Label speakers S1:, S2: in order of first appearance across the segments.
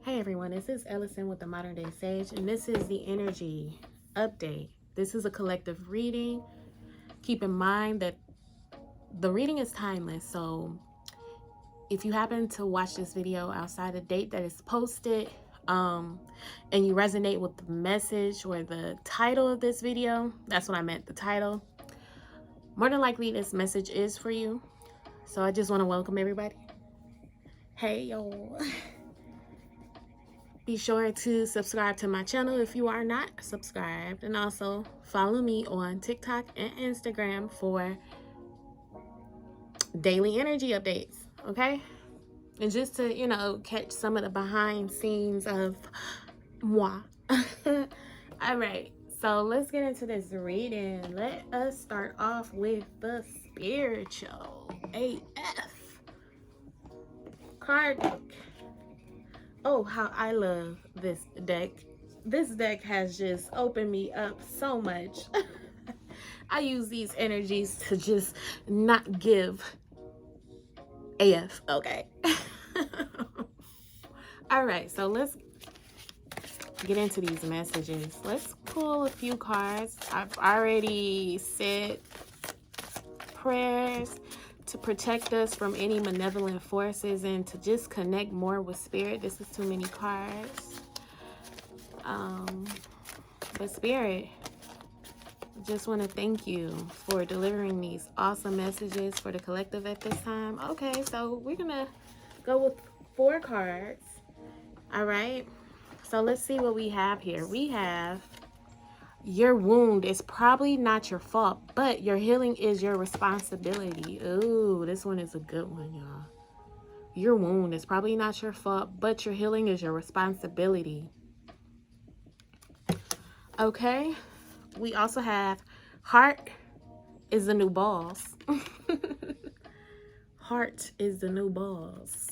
S1: Hey everyone, this is Elocin with the Modern Day Sage, and this is the energy update. This is a collective reading. Keep in mind that the reading is timeless, so if you happen to watch this video outside the date that is posted, and you resonate with the message or the title of this video, that's what I meant, the title, more than likely this message is for you. So I just want to welcome everybody. Hey y'all. Be sure to subscribe to my channel if you are not subscribed, and also follow me on TikTok and Instagram for daily energy updates, okay? And just to, catch some of the behind scenes of moi. All right, so let's get into this reading. Let us start off with the spiritual AF card deck. Oh, how I love this deck. This deck has just opened me up so much. I use these energies to just not give AF, okay? All right, so let's get into these messages. Let's pull a few cards. I've already said prayers to protect us from any malevolent forces and to just connect more with spirit. This is too many cards. But spirit, just want to thank you for delivering these awesome messages for the collective at this time. Okay, so we're gonna go with 4 cards. All right, so let's see what we have here. We have, your wound is probably not your fault, but your healing is your responsibility. Ooh, this one is a good one, y'all. Your wound is probably not your fault, but your healing is your responsibility. Okay, we also have heart is the new boss. Heart is the new boss.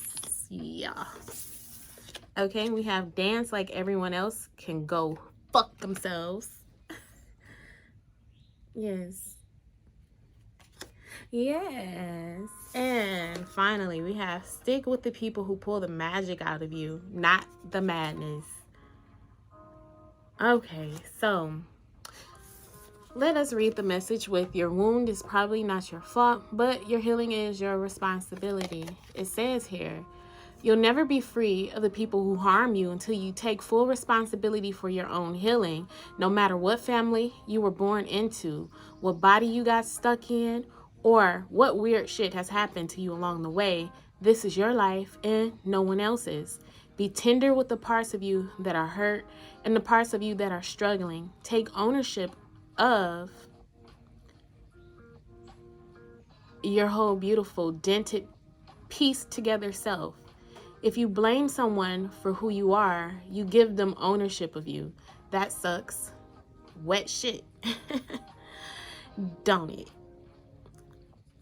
S1: Yeah. Okay, we have dance like everyone else, can go fuck themselves. Yes. Yes. And finally, we have stick with the people who pull the magic out of you, not the madness. Okay, so let us read the message with your wound is probably not your fault, but your healing is your responsibility. It says here, you'll never be free of the people who harm you until you take full responsibility for your own healing, no matter what family you were born into, what body you got stuck in, or what weird shit has happened to you along the way. This is your life and no one else's. Be tender with the parts of you that are hurt and the parts of you that are struggling. Take ownership of your whole beautiful, dented, pieced together self. If you blame someone for who you are, you give them ownership of you. That sucks. Wet shit. Don't it?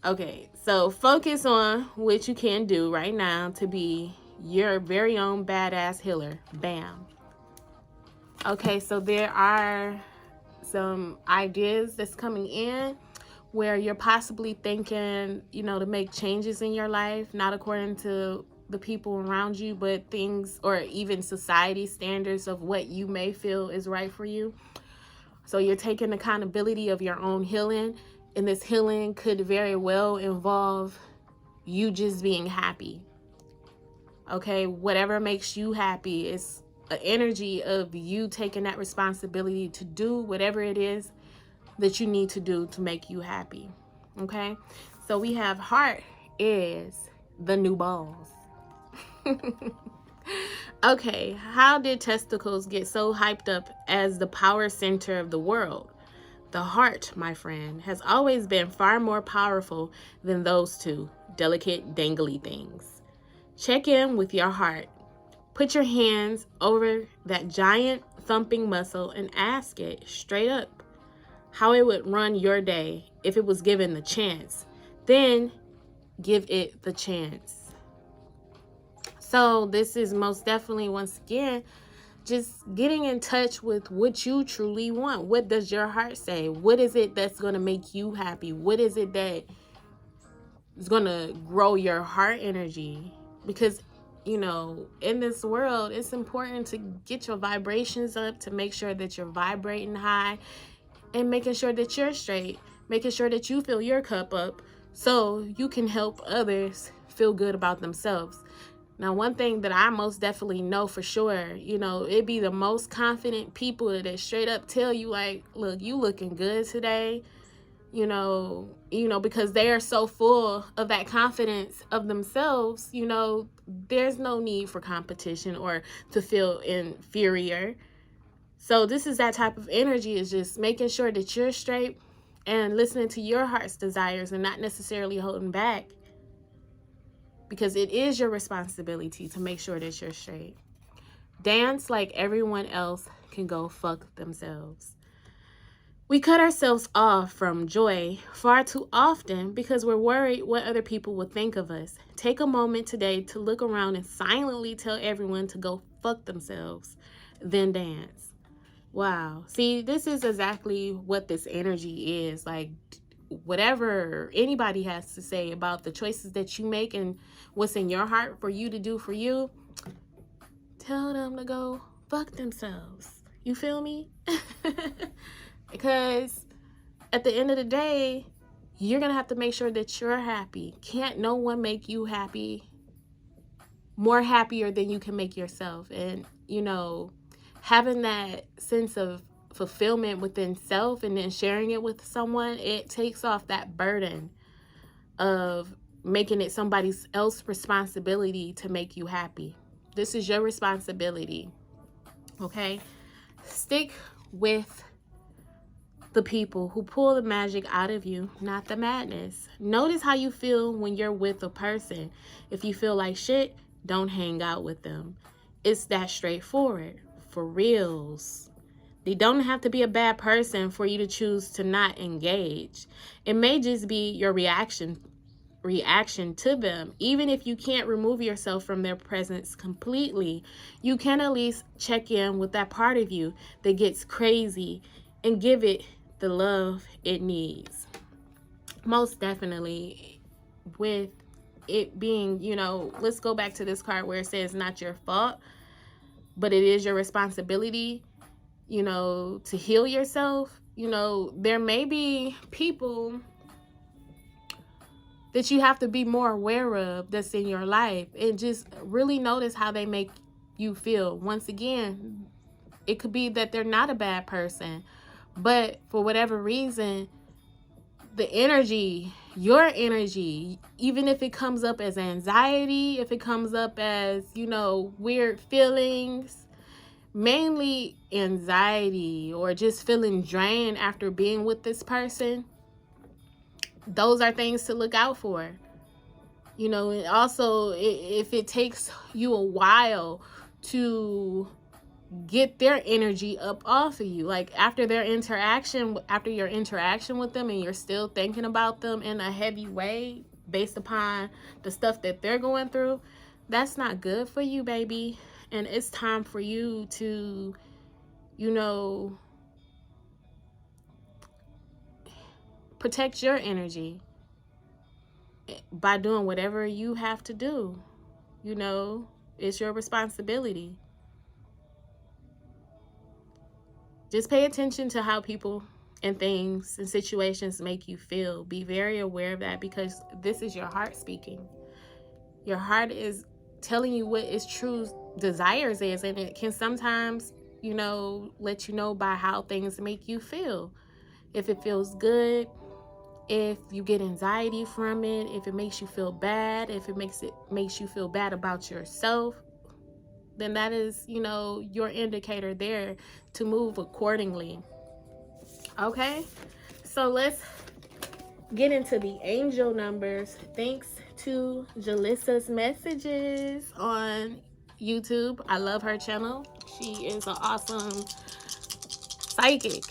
S1: Okay, so focus on what you can do right now to be your very own badass healer. Bam. Okay, so there are some ideas that's coming in where you're possibly thinking, to make changes in your life, not according to the people around you, but things or even society standards of what you may feel is right for you. So you're taking accountability of your own healing, and this healing could very well involve you just being happy. Okay, whatever makes you happy is an energy of you taking that responsibility to do whatever it is that you need to do to make you happy. Okay, so we have heart is the new balls. Okay, how did testicles get so hyped up as the power center of the world? The heart, my friend, has always been far more powerful than those two delicate, dangly things. Check in with your heart. Put your hands over that giant thumping muscle and ask it straight up how it would run your day if it was given the chance. Then give it the chance. So this is most definitely, once again, just getting in touch with what you truly want. What does your heart say? What is it that's going to make you happy? What is it that is going to grow your heart energy? Because you know, in this world, it's important to get your vibrations up, to make sure that you're vibrating high, and making sure that you're straight, making sure that you fill your cup up so you can help others feel good about themselves. Now, one thing that I most definitely know for sure, you know, it be the most confident people that straight up tell you, like, look, you looking good today, you know, because they are so full of that confidence of themselves, you know, there's no need for competition or to feel inferior. So this is that type of energy, is just making sure that you're straight and listening to your heart's desires and not necessarily holding back, because it is your responsibility to make sure that you're straight. Dance like everyone else can go fuck themselves. We cut ourselves off from joy far too often because we're worried what other people will think of us. Take a moment today to look around and silently tell everyone to go fuck themselves, then dance. Wow. See, this is exactly what this energy is. Like, whatever anybody has to say about the choices that you make and what's in your heart for you to do for you, tell them to go fuck themselves. You feel me? Because at the end of the day, you're going to have to make sure that you're happy. Can't no one make you happy, more happier than you can make yourself. And, you know, having that sense of fulfillment within self and then sharing it with someone, it takes off that burden of making it somebody else's responsibility to make you happy. This is your responsibility. Okay? Stick with the people who pull the magic out of you, not the madness. Notice how you feel when you're with a person. If you feel like shit, don't hang out with them. It's that straightforward. For reals. They don't have to be a bad person for you to choose to not engage. It may just be your reaction to them. Even if you can't remove yourself from their presence completely, you can at least check in with that part of you that gets crazy and give it the love it needs. Most definitely, with it being, you know, let's go back to this card where it says not your fault, but it is your responsibility, you know, to heal yourself. You know, there may be people that you have to be more aware of that's in your life, and just really notice how they make you feel. Once again, it could be that they're not a bad person, but for whatever reason, the energy, your energy, even if it comes up as anxiety, if it comes up as, you know, weird feelings, mainly anxiety or just feeling drained after being with this person, those are things to look out for. You know, and also if it takes you a while to get their energy up off of you, like after your interaction with them, and you're still thinking about them in a heavy way based upon the stuff that they're going through, that's not good for you, baby. And it's time for you to, you know, protect your energy by doing whatever you have to do. You know, it's your responsibility. Just pay attention to how people and things and situations make you feel. Be very aware of that, because this is your heart speaking. Your heart is telling you what its true desires is, and it can sometimes, you know, let you know by how things make you feel. If it feels good, if you get anxiety from it, if it makes you feel bad, if it makes you feel bad about yourself, then that is, you know, your indicator there to move accordingly. Okay, so let's get into the angel numbers. Thanks to Jalissa's messages on YouTube. I love her channel. She is an awesome psychic.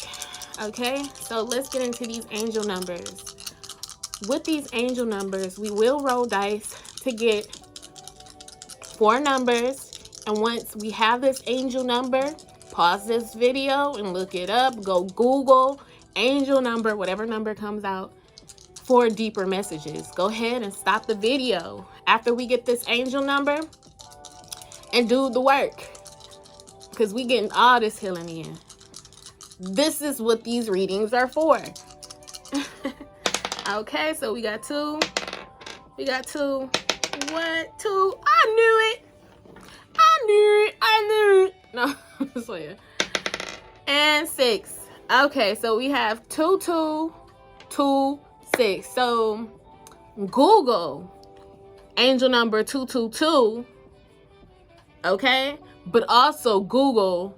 S1: Okay, so let's get into these angel numbers. With these angel numbers, we will roll dice to get 4 numbers. And once we have this angel number, pause this video and look it up. Go Google angel number, whatever number comes out, for deeper messages. Go ahead and stop the video. After we get this angel number, and do the work, because we getting all this healing in. This is what these readings are for. Okay, so we got 2. We got 2. What? 2? I knew it. No, I'm just playing. And 6. Okay, so we have 2, 2, 2, 6. So Google angel number 222. Okay, but also Google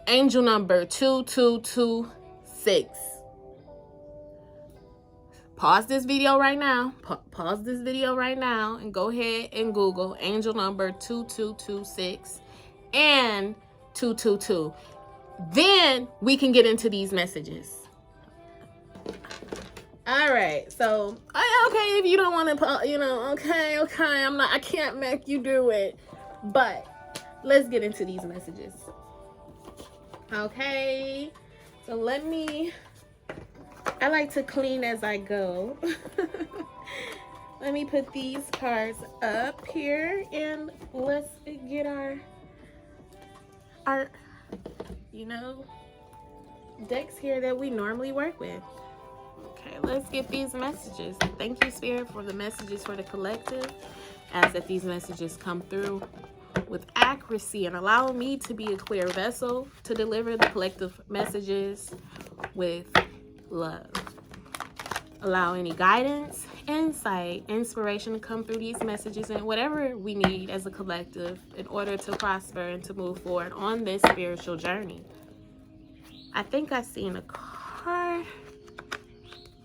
S1: angel number 2226. Pause this video right now. Pause this video right now and go ahead and Google angel number 2226 and 222. Then we can get into these messages. All right. So, okay, if you don't want to, okay. I can't make you do it. But let's get into these messages. Okay. So I like to clean as I go. Let me put these cards up here and let's get our decks here that we normally work with. Okay, let's get these messages. Thank you, Spirit, for the messages for the collective. Ask that these messages come through with accuracy and allow me to be a clear vessel to deliver the collective messages with love. Allow any guidance, insight, inspiration to come through these messages and whatever we need as a collective in order to prosper and to move forward on this spiritual journey. I think I've seen a card.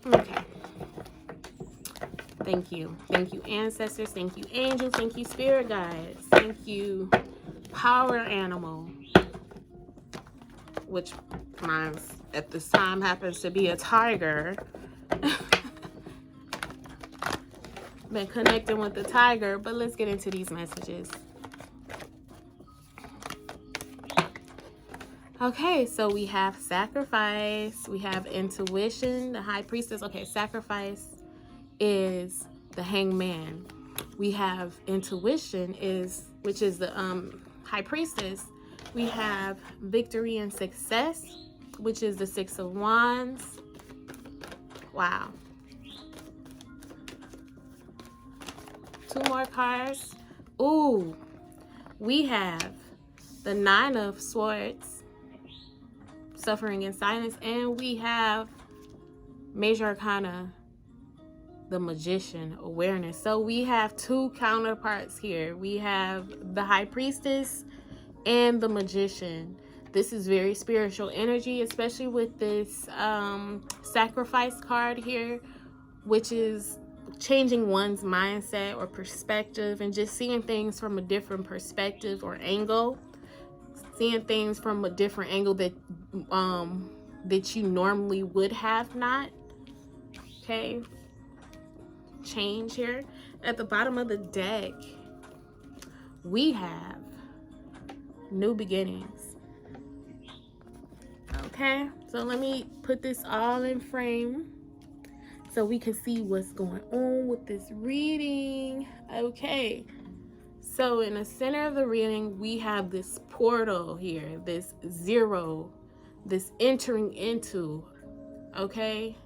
S1: Okay. Thank you. Thank you, ancestors. Thank you, angels. Thank you, spirit guides. Thank you, power animal, which mine at this time happens to be a tiger. Been connecting with the tiger, but let's get into these messages. Okay, so we have sacrifice, we have intuition, the high priestess. Okay, sacrifice is the hangman. We have intuition which is the high priestess. We have victory and success, which is the 6 of wands. Wow. 2 more cards. Ooh, we have the 9 of swords, suffering in silence, and we have major arcana, the magician, awareness. So we have 2 counterparts here. We have the high priestess and the magician. This is very spiritual energy, especially with this sacrifice card here, which is changing one's mindset or perspective and just seeing things from a different perspective or angle. Seeing things from a different angle that you normally would have not. Okay. Change here. At the bottom of the deck, we have new beginnings. Okay, so let me put this all in frame so we can see what's going on with this reading. Okay, so in the center of the reading, we have this portal here, this 0, this entering into. Okay,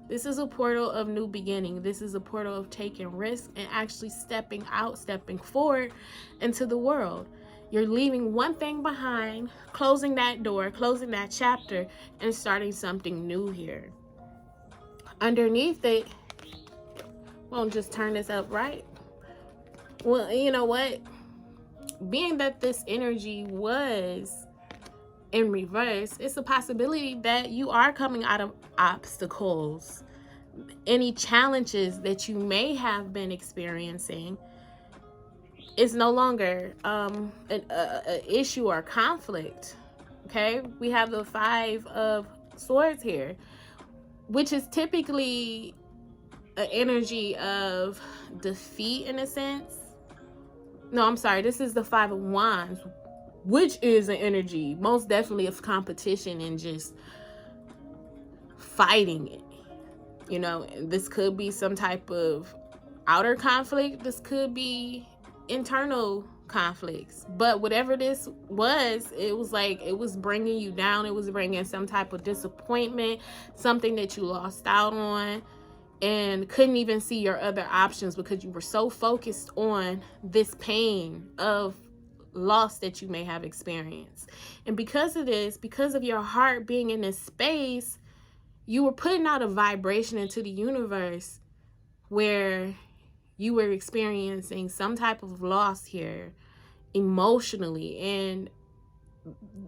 S1: this is a portal of new beginning. This is a portal of taking risks and actually stepping out, stepping forward into the world. You're leaving one thing behind, closing that door, closing that chapter, and starting something new here. Underneath it, won't just turn this up, right? Well, you know what? Being that this energy was in reverse, it's a possibility that you are coming out of obstacles. Any challenges that you may have been experiencing is no longer an issue or conflict. Okay, we have the 5 of swords here, which is typically an energy of defeat in a sense. No, I'm sorry, this is the 5 of wands, which is an energy most definitely of competition and just fighting it. You know, this could be some type of outer conflict. This could be internal conflicts. But whatever this was, it was like it was bringing you down. It was bringing some type of disappointment, something that you lost out on, and couldn't even see your other options because you were so focused on this pain of loss that you may have experienced. And because of this, because of your heart being in this space, you were putting out a vibration into the universe where you were experiencing some type of loss here emotionally. And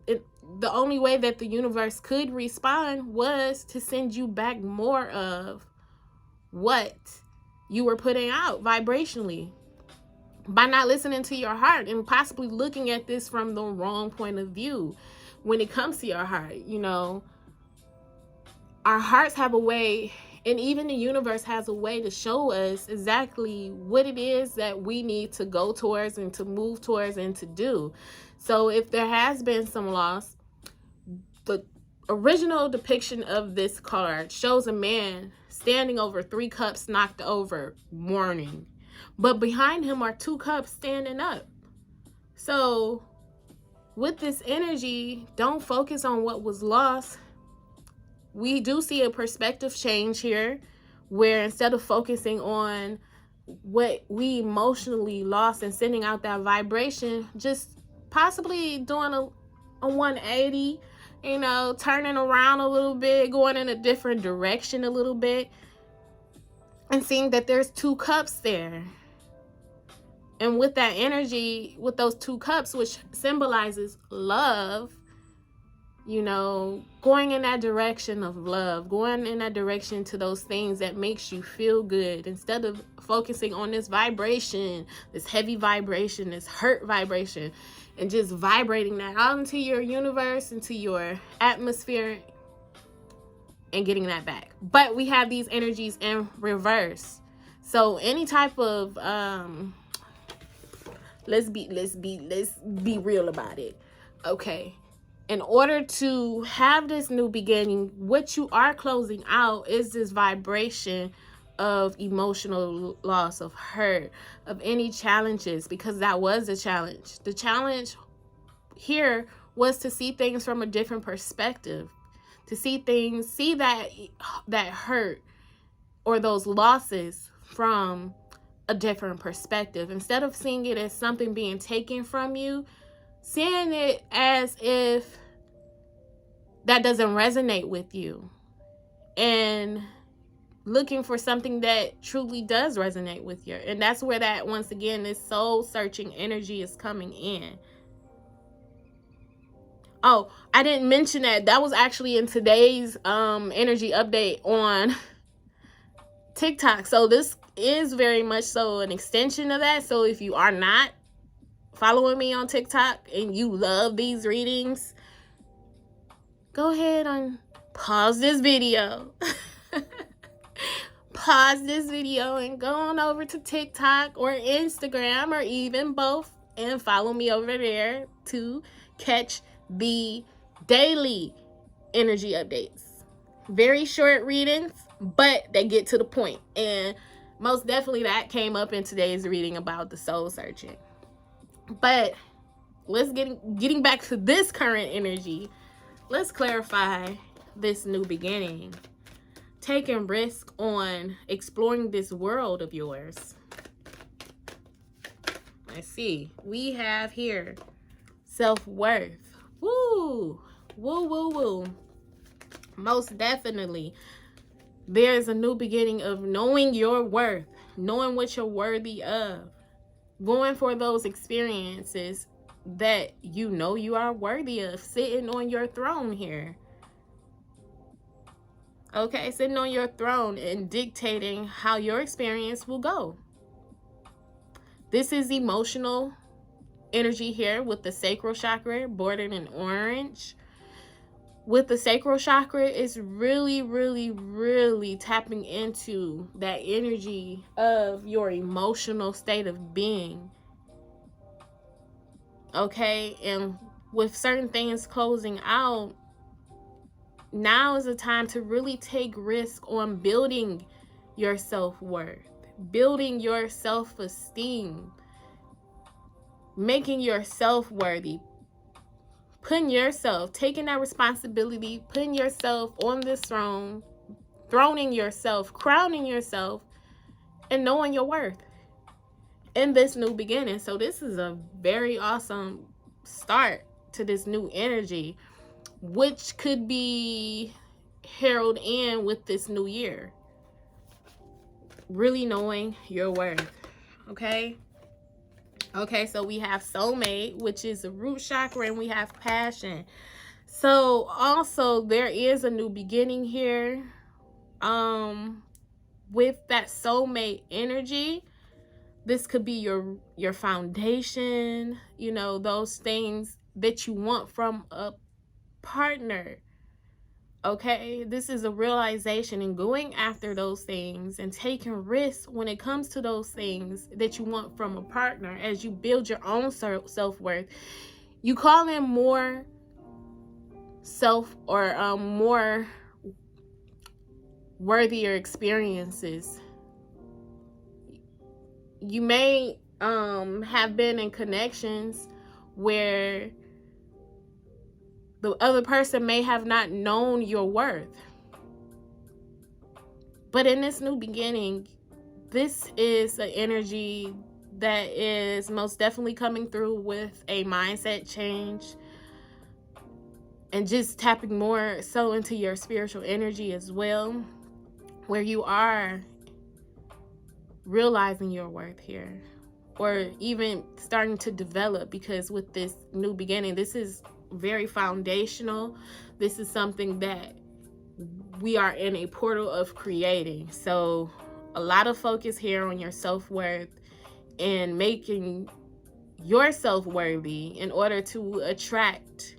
S1: the only way that the universe could respond was to send you back more of what you were putting out vibrationally by not listening to your heart and possibly looking at this from the wrong point of view. When it comes to your heart, you know, our hearts have a way, and even the universe has a way to show us exactly what it is that we need to go towards and to move towards and to do. So if there has been some loss, the original depiction of this card shows a man standing over 3 cups knocked over, mourning. But behind him are 2 cups standing up. So with this energy, don't focus on what was lost. We do see a perspective change here, where instead of focusing on what we emotionally lost and sending out that vibration, just possibly doing a 180, you know, turning around a little bit, going in a different direction a little bit, and seeing that there's 2 cups there. And with that energy, with those 2 cups, which symbolizes love, you know, going in that direction of love, going in that direction to those things that makes you feel good, instead of focusing on this vibration, this heavy vibration, this hurt vibration, and just vibrating that out into your universe, into your atmosphere, and getting that back. But we have these energies in reverse. So any type of let's be real about it. Okay. In order to have this new beginning, what you are closing out is this vibration of emotional loss, of hurt, of any challenges, because that was a challenge. The challenge here was to see things from a different perspective, to see things, see that hurt or those losses from a different perspective. Instead of seeing it as something being taken from you, seeing it as if that doesn't resonate with you, and looking for something that truly does resonate with you. And that's where that, once again, this soul searching energy is coming in. Oh, I didn't mention that was actually in today's energy update on TikTok. So this is very much so an extension of that. So if you are not following me on TikTok and you love these readings, go ahead and pause this video. Pause this video and go on over to TikTok or Instagram, or even both, and follow me over there to catch the daily energy updates. Very short readings, but they get to the point. And most definitely that came up in today's reading about the soul searching. But let's getting back to this current energy. Let's clarify this new beginning. Taking risk on exploring this world of yours. Let's see. We have here self-worth. Woo! Woo, woo, woo. Most definitely. There's a new beginning of knowing your worth. Knowing what you're worthy of. Going for those experiences that you know you are worthy of. Sitting on your throne here. Okay, sitting on your throne and dictating how your experience will go. This is emotional energy here with the sacral chakra bordered in orange. With the sacral chakra, it's really, really, really tapping into that energy of your emotional state of being. Okay, and with certain things closing out, now is the time to really take risk on building your self-worth, building your self-esteem. making yourself worthy, taking that responsibility, putting yourself on this throne, throning yourself, crowning yourself, and knowing your worth in this new beginning. So this is a very awesome start to this new energy, which could be heralded in with this new year. Really knowing your worth. Okay, so we have soulmate, which is the root chakra, and we have passion. So also there is a new beginning here with that soulmate energy. This could be your foundation, you know, those things that you want from a partner. Okay, this is a realization and going after those things and taking risks when it comes to those things that you want from a partner. As you build your own self-worth, you call in more more worthier experiences. You may have been in connections where the other person may have not known your worth. But in this new beginning, this is an energy that is most definitely coming through with a mindset change and just tapping more so into your spiritual energy as well, where you are realizing your worth here, or even starting to develop, because with this new beginning, this is very foundational. This is something that we are in a portal of creating. So a lot of focus here on your self-worth and making yourself worthy in order to attract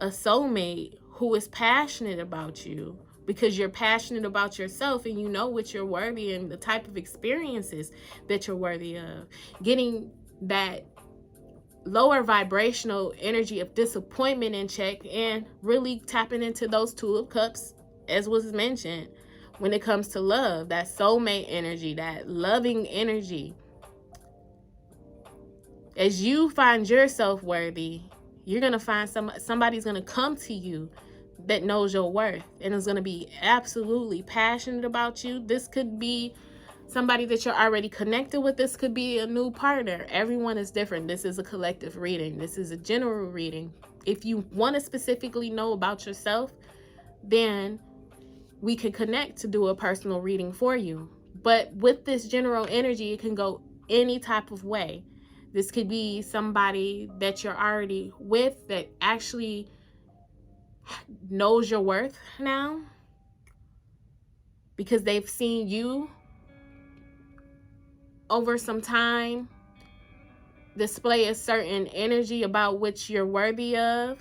S1: a soulmate who is passionate about you, because you're passionate about yourself and you know what you're worthy and the type of experiences that you're worthy of. Getting that lower vibrational energy of disappointment in check and really tapping into those Two of Cups, as was mentioned, when it comes to love, that soulmate energy, that loving energy. As you find yourself worthy, you're going to find somebody's going to come to you that knows your worth and is going to be absolutely passionate about you. This could be somebody that you're already connected with. This could be a new partner. Everyone is different. This is a collective reading. This is a general reading. If you want to specifically know about yourself, then we could connect to do a personal reading for you. But with this general energy, it can go any type of way. This could be somebody that you're already with that actually knows your worth now, because they've seen you over some time display a certain energy about which you're worthy of.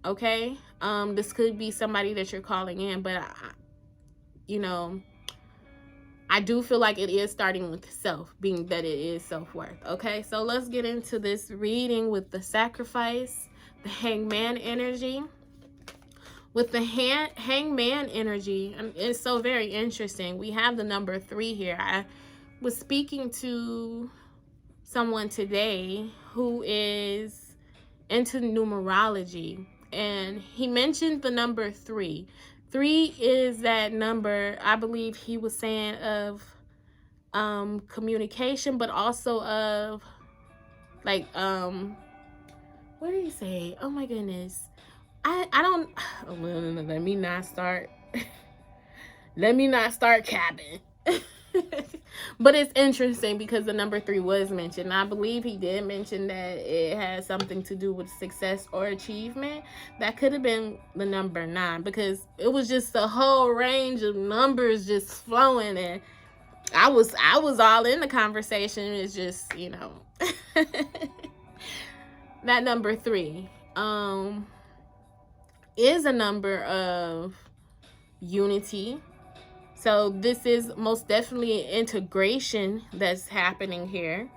S1: Okay, this could be somebody that you're calling in, but I do feel like it is starting with self, being that it is self-worth. Okay, so let's get into this reading with the Sacrifice, the Hangman energy. With the Hangman energy, it's so very interesting. We have the number 3 here. I was speaking to someone today who is into numerology, and he mentioned the number 3. 3 is that number, I believe he was saying, of communication, but also of like what did he say? Oh my goodness. I don't let me not start capping. But it's interesting because the number 3 was mentioned. I believe he did mention that it has something to do with success or achievement. That could have been the number 9, because it was just a whole range of numbers just flowing, and I was all in the conversation. It's just, that number 3 is a number of unity. So this is most definitely an integration that's happening here.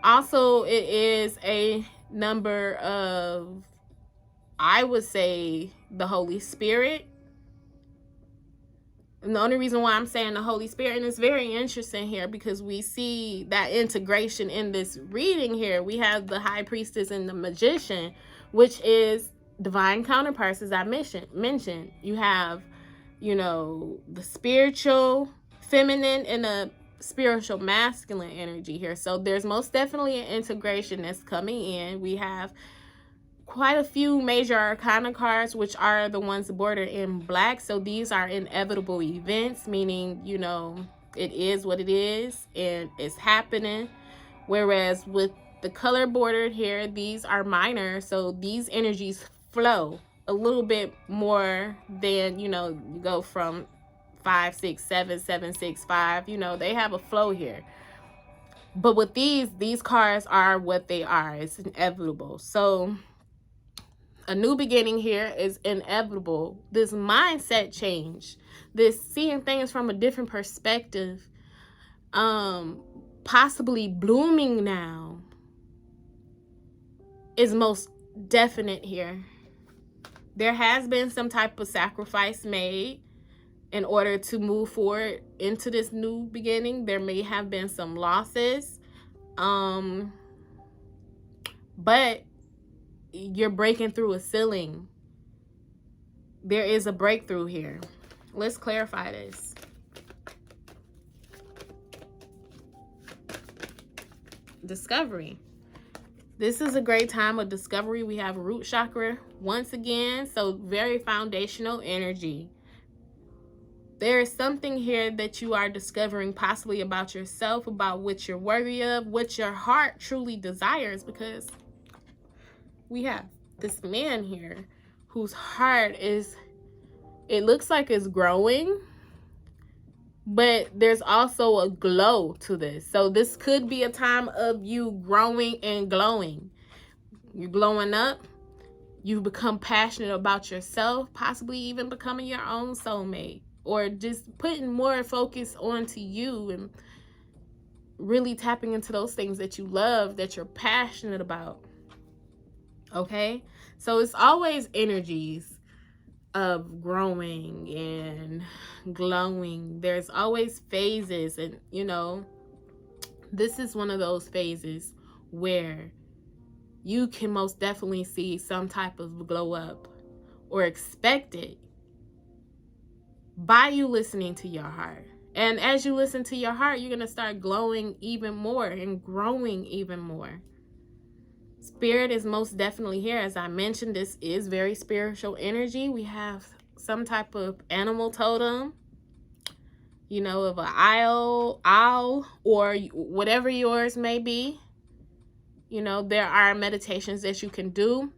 S1: Also, it is a number of, I would say, the Holy Spirit. And the only reason why I'm saying the Holy Spirit, and it's very interesting here because we see that integration in this reading here. We have the High Priestess and the Magician, which is divine counterparts, as I mentioned. You have, you know, the spiritual feminine and the spiritual masculine energy here. So there's most definitely an integration that's coming in. We have quite a few major arcana cards, which are the ones bordered in black. So these are inevitable events, meaning, you know, it is what it is and it's happening. Whereas with the color bordered here, these are minor. So these energies flow a little bit more than, you know, you go from 5, 6, 7, 7, 6, 5. You know, they have a flow here. But with these cards are what they are. It's inevitable. So a new beginning here is inevitable. This mindset change, this seeing things from a different perspective, possibly blooming now, is most definite here. There has been some type of sacrifice made in order to move forward into this new beginning. There may have been some losses, but you're breaking through a ceiling. There is a breakthrough here. Let's clarify this. Discovery. This is a great time of discovery. We have root chakra once again, so very foundational energy. There is something here that you are discovering, possibly about yourself, about what you're worthy of, what your heart truly desires, because we have this man here whose heart is, it looks like it's growing, but there's also a glow to this. So this could be a time of you growing and glowing. You're glowing up. You've become passionate about yourself, possibly even becoming your own soulmate, or just putting more focus onto you and really tapping into those things that you love, that you're passionate about. Okay? So it's always energies of growing and glowing. There's always phases, and you know, this is one of those phases where you can most definitely see some type of glow up or expect it by you listening to your heart. And as you listen to your heart, you're going to start glowing even more and growing even more. Spirit is most definitely here. As I mentioned, this is very spiritual energy. We have some type of animal totem, you know, of an owl, or whatever yours may be. You know, there are meditations that you can do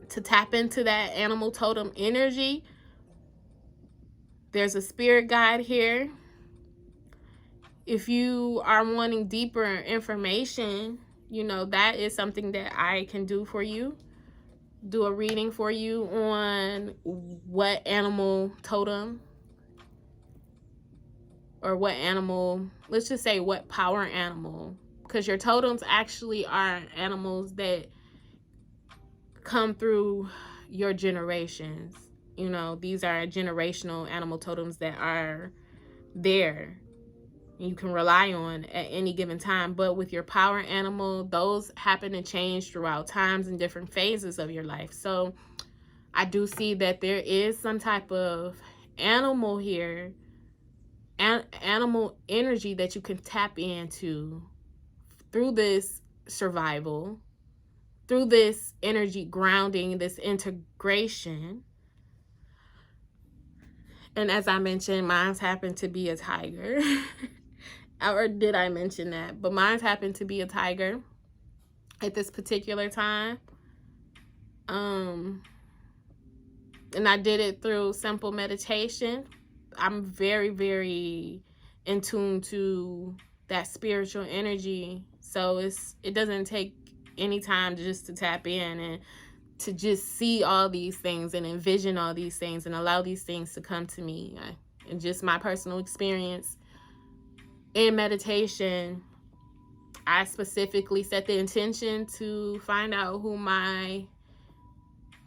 S1: to tap into that animal totem energy. There's a spirit guide here. If you are wanting deeper information, you know, that is something that I can do for you. Do a reading for you on what animal totem, or what animal, let's just say what power animal, because your totems actually are animals that come through your generations. You know, these are generational animal totems that are there you can rely on at any given time. But with your power animal, those happen to change throughout times and different phases of your life. So I do see that there is some type of animal here, animal energy that you can tap into through this survival, through this energy grounding, this integration. And as I mentioned, mine's happened to be a tiger. Or did I mention that? But mine's happened to be a tiger at this particular time. And I did it through simple meditation. I'm very, very in tune to that spiritual energy. So it doesn't take any time just to tap in and to just see all these things and envision all these things and allow these things to come to me. And just my personal experience in meditation, I specifically set the intention to find out who my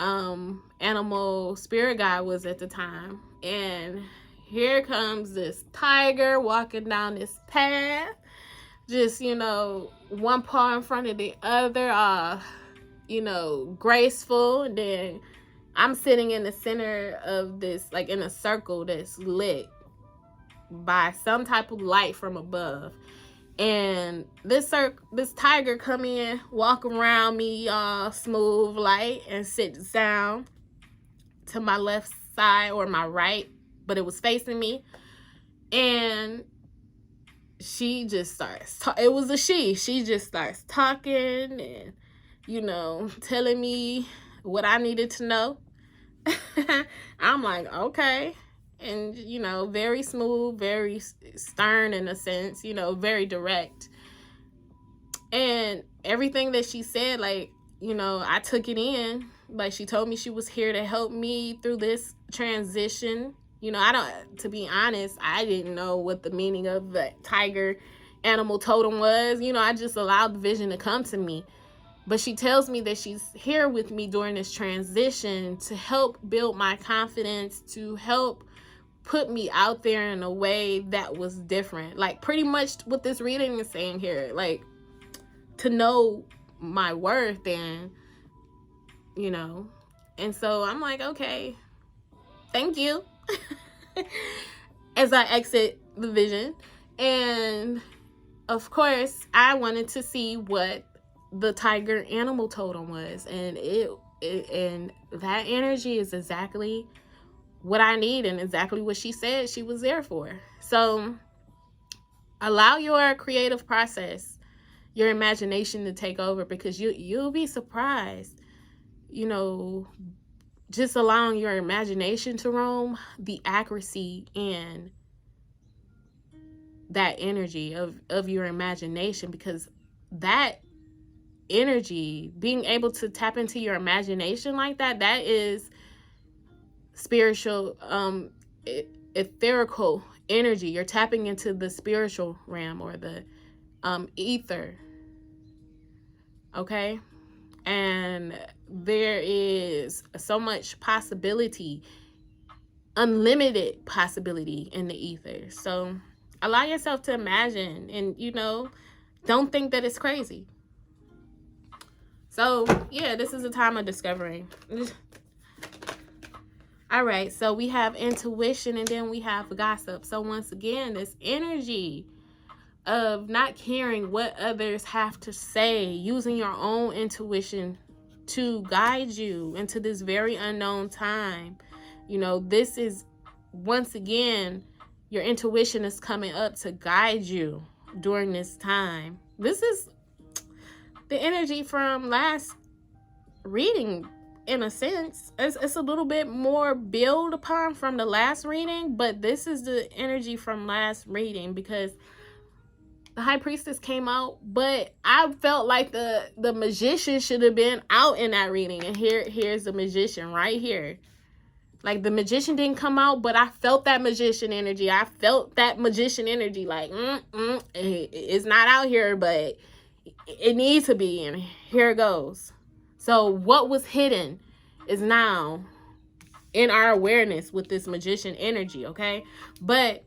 S1: animal spirit guide was at the time. And here comes this tiger walking down this path, just, you know, one paw in front of the other, you know, graceful. And then I'm sitting in the center of this, like in a circle that's lit by some type of light from above. And this tiger come in, walk around me, smooth light, and sits down to my left side or my right, but it was facing me. And she just starts, it was a she just starts talking and, you know, telling me what I needed to know. I'm like, okay. And, you know, very smooth, very stern in a sense, you know, very direct. And everything that she said, like, you know, I took it in. Like, she told me she was here to help me through this transition. You know, to be honest, I didn't know what the meaning of the tiger animal totem was. You know, I just allowed the vision to come to me. But she tells me that she's here with me during this transition to help build my confidence, to help put me out there in a way that was different. Like, pretty much what this reading is saying here, like, to know my worth, and, you know. And so I'm like, okay, thank you. As I exit the vision. And of course, I wanted to see what the tiger animal totem was, and and that energy is exactly what I need and exactly what she said she was there for. So allow your creative process, your imagination to take over, because you'll be surprised, you know, just allowing your imagination to roam, the accuracy and that energy of your imagination, because that energy, being able to tap into your imagination like that, that is spiritual, etherical energy. You're tapping into the spiritual realm, or the ether. Okay? And there is so much possibility, unlimited possibility in the ether. So allow yourself to imagine, and, you know, don't think that it's crazy. So yeah, this is a time of discovering. All right, so we have intuition, and then we have gossip. So once again, this energy of not caring what others have to say, using your own intuition to guide you into this very unknown time. You know, this is, once again, your intuition is coming up to guide you during this time. This is the energy from last reading, in a sense. It's a little bit more build upon from the last reading, but this is the energy from last reading, because the High Priestess came out, but I felt like the Magician should have been out in that reading. And here's the Magician right here. Like, the Magician didn't come out, but I felt that Magician energy. I felt that Magician energy. Like, it's not out here, but it needs to be, and here it goes. So what was hidden is now in our awareness with this Magician energy, okay? But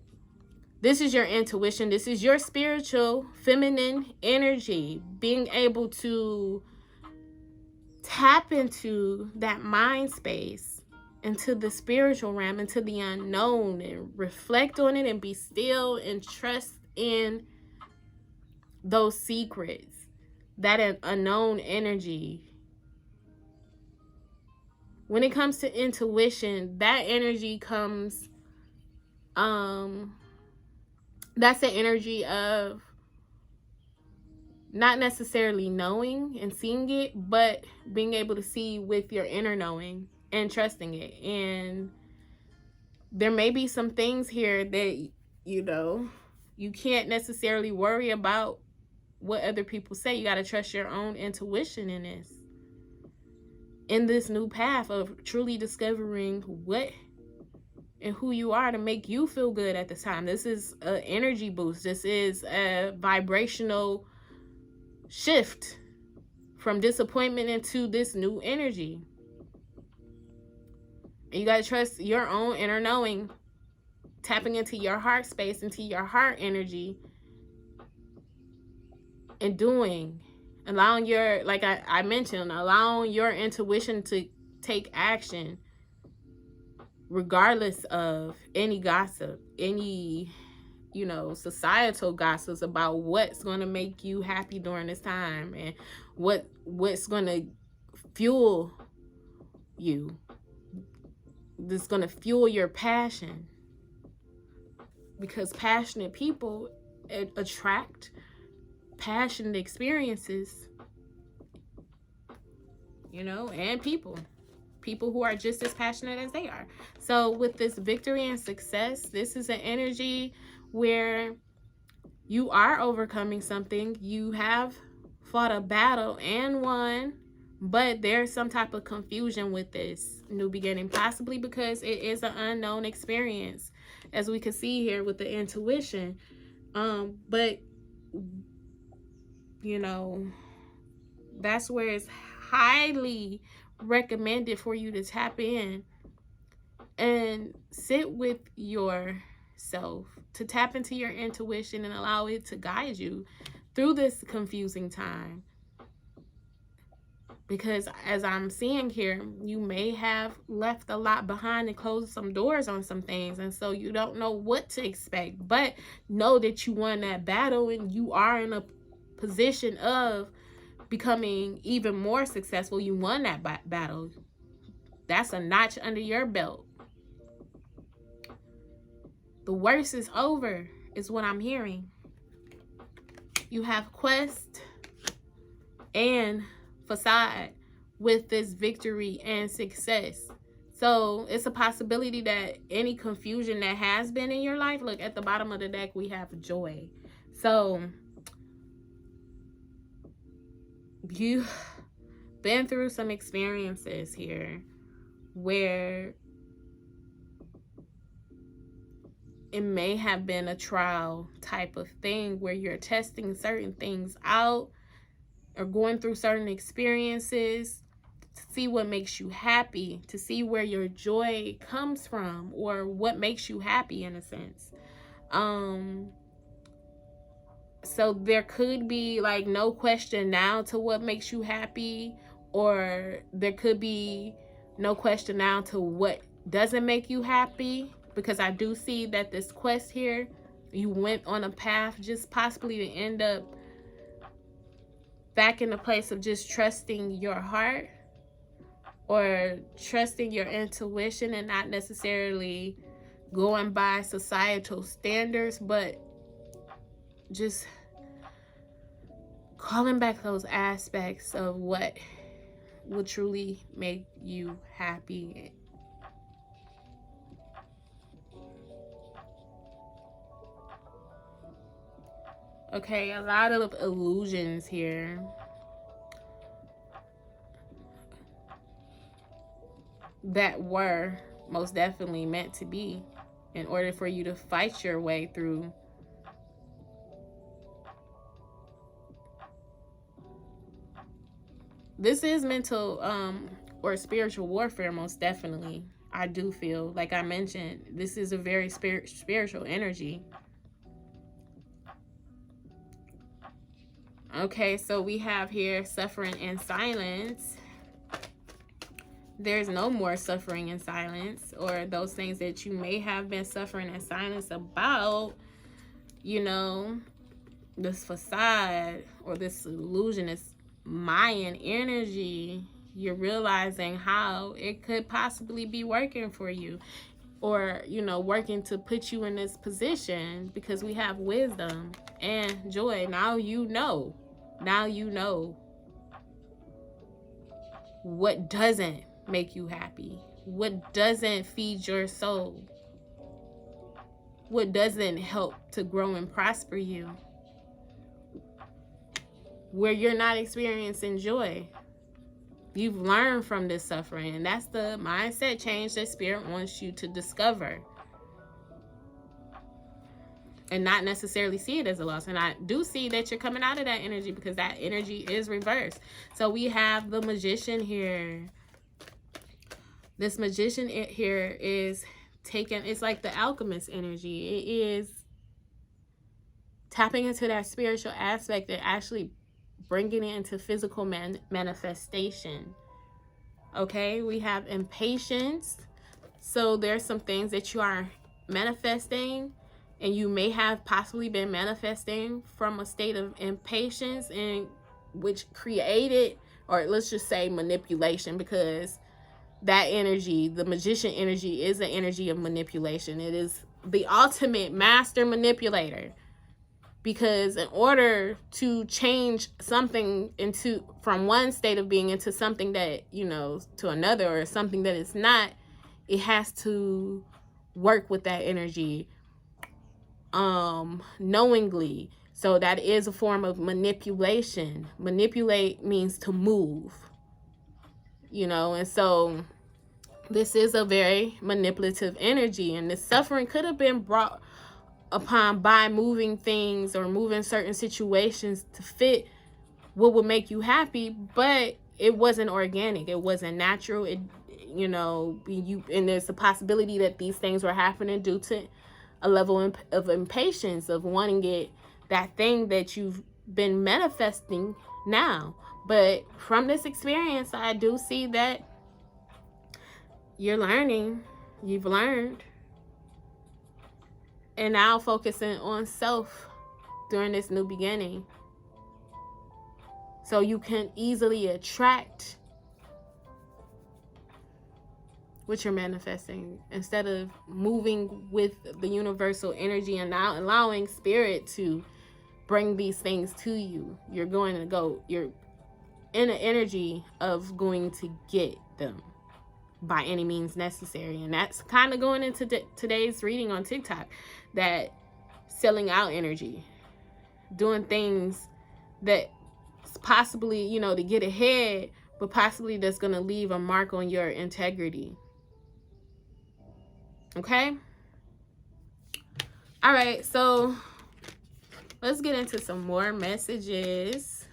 S1: this is your intuition. This is your spiritual feminine energy, being able to tap into that mind space, into the spiritual realm, into the unknown, and reflect on it and be still and trust in those secrets, that unknown energy. When it comes to intuition, that energy comes, that's the energy of not necessarily knowing and seeing it, but being able to see with your inner knowing and trusting it. And there may be some things here that, you know, you can't necessarily worry about what other people say. You got to trust your own intuition in this new path of truly discovering what and who you are to make you feel good at this time. This is an energy boost. This is a vibrational shift from disappointment into this new energy. And you got to trust your own inner knowing tapping into your heart space, into your heart energy, and allowing your, like I mentioned, allowing your intuition to take action regardless of any gossip, any, you know, societal gossips about what's going to make you happy during this time, and what's going to fuel you, that's going to fuel your passion, because passionate people attract passionate experiences, you know, and people who are just as passionate as they are. So with this victory and success, this is an energy where you are overcoming something. You have fought a battle and won, but there's some type of confusion with this new beginning, possibly because it is an unknown experience, as we can see here with the intuition. But you know, that's where it's highly recommended for you to tap in and sit with yourself, to tap into your intuition and allow it to guide you through this confusing time. Because as I'm seeing here, you may have left a lot behind and closed some doors on some things, and so you don't know what to expect. But know that you won that battle, and you are in a position of becoming even more successful. You won that battle. That's a notch under your belt. The worst is over, is what I'm hearing. You have quest and facade with this victory and success. So it's a possibility that any confusion that has been in your life, look at the bottom of the deck, we have joy. So you've been through some experiences here where it may have been a trial type of thing, where you're testing certain things out or going through certain experiences to see what makes you happy, to see where your joy comes from, or what makes you happy in a sense. So there could be like no question now to what makes you happy, or there could be no question now to what doesn't make you happy, because I do see that this quest here, you went on a path just possibly to end up back in the place of just trusting your heart or trusting your intuition, and not necessarily going by societal standards, but just calling back those aspects of what will truly make you happy. Okay, a lot of illusions here. That were most definitely meant to be in order for you to fight your way through. This is mental or spiritual warfare, most definitely. I do feel, like I mentioned, this is a very spiritual energy. Okay, so we have here suffering in silence. There's no more suffering in silence, or those things that you may have been suffering in silence about, you know, this facade or this illusion, this Mayan energy. You're realizing how it could possibly be working for you, or, you know, working to put you in this position, because we have wisdom and joy. Now you know what doesn't make you happy, what doesn't feed your soul, what doesn't help to grow and prosper you, where you're not experiencing joy. You've learned from this suffering, and that's the mindset change that Spirit wants you to discover, and not necessarily see it as a loss. And I do see that you're coming out of that energy, because that energy is reversed. So we have the Magician here. This Magician here is it's like the alchemist energy. It is tapping into that spiritual aspect and actually bringing it into physical manifestation. Okay, we have impatience. So there's some things that you are manifesting, and you may have possibly been manifesting from a state of impatience, and which created, or let's just say manipulation, because that energy, the magician energy, is an energy of manipulation. It is the ultimate master manipulator, because in order to change something from one state of being into something that, to another, or something that is not, it has to work with that energy knowingly. So that is a form of manipulation. Manipulate means to move, and so this is a very manipulative energy, and the suffering could have been brought upon by moving things or moving certain situations to fit what would make you happy, but it wasn't organic, it wasn't natural. And there's a possibility that these things were happening due to a level of impatience, of wanting that thing that you've been manifesting now. But from this experience, I do see that you've learned, and now focusing on self during this new beginning, so you can easily attract what you're manifesting, instead of moving with the universal energy and now allowing spirit to bring these things to you. You're in an energy of going to get them by any means necessary. And that's kind of going into today's reading on TikTok, that selling out energy, doing things that possibly, to get ahead, but possibly that's going to leave a mark on your integrity. Okay? All right, so let's get into some more messages.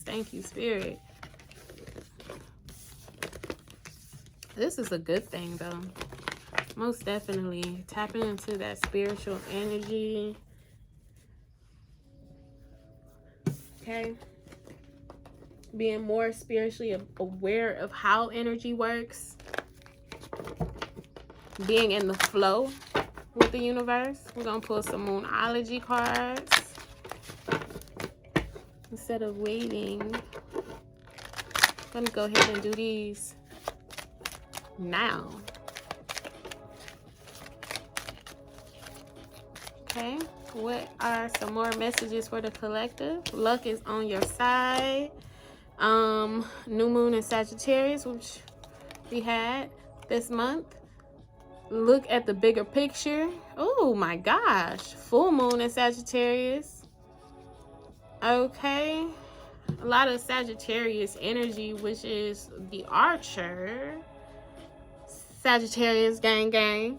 S1: Thank you, Spirit. This is a good thing, though. Most definitely. Tapping into that spiritual energy. Okay? Being more spiritually aware of how energy works. Being in the flow with the universe. We're going to pull some Moonology cards. Instead of waiting, I'm going to go ahead and do these now. Okay, what are some more messages for the collective? Luck is on your side. New Moon and Sagittarius, which we had this month. Look at the bigger picture. Oh my gosh, full moon in Sagittarius. Okay, a lot of Sagittarius energy, which is the Archer. Sagittarius gang.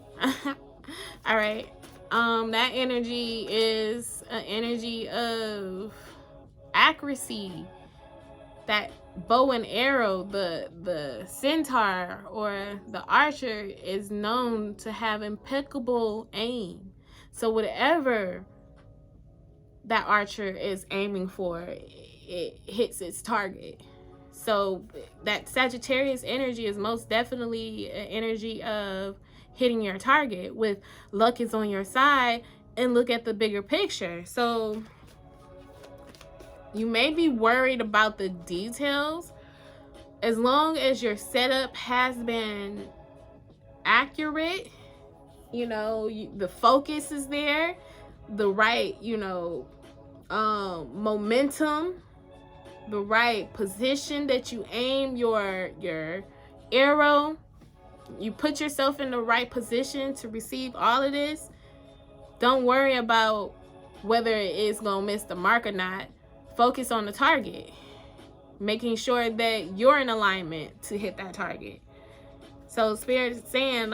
S1: All right. That energy is an energy of accuracy. That bow and arrow, the centaur or the archer, is known to have impeccable aim. So whatever that archer is aiming for, it hits its target. So that Sagittarius energy is most definitely an energy of hitting your target, with luck is on your side, and look at the bigger picture. So you may be worried about the details. As long as your setup has been accurate, the focus is there, the right, momentum, the right position that you aim your arrow, you put yourself in the right position to receive all of this. Don't worry about whether it is gonna miss the mark or not. Focus on the target, making sure that you're in alignment to hit that target. So Spirit is saying,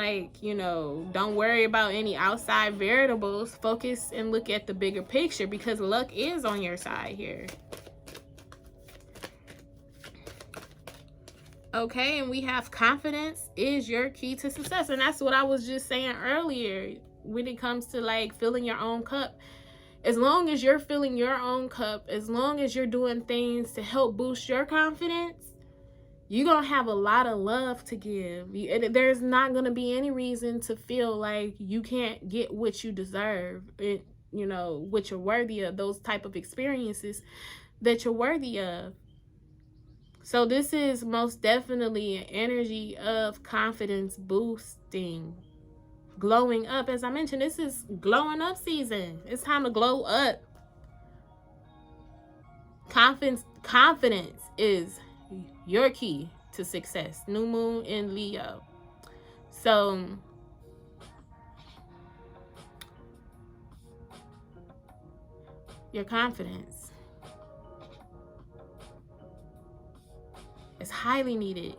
S1: don't worry about any outside variables. Focus and look at the bigger picture, because luck is on your side here. Okay, and we have confidence is your key to success. And that's what I was just saying earlier when it comes to like filling your own cup. As long as you're filling your own cup, as long as you're doing things to help boost your confidence, you're going to have a lot of love to give. There's not going to be any reason to feel like you can't get what you deserve, what you're worthy of, those type of experiences that you're worthy of. So this is most definitely an energy of confidence boosting. Glowing up. As I mentioned, this is glowing up season. It's time to glow up. Confidence is your key to success. New moon in Leo. So your confidence is highly needed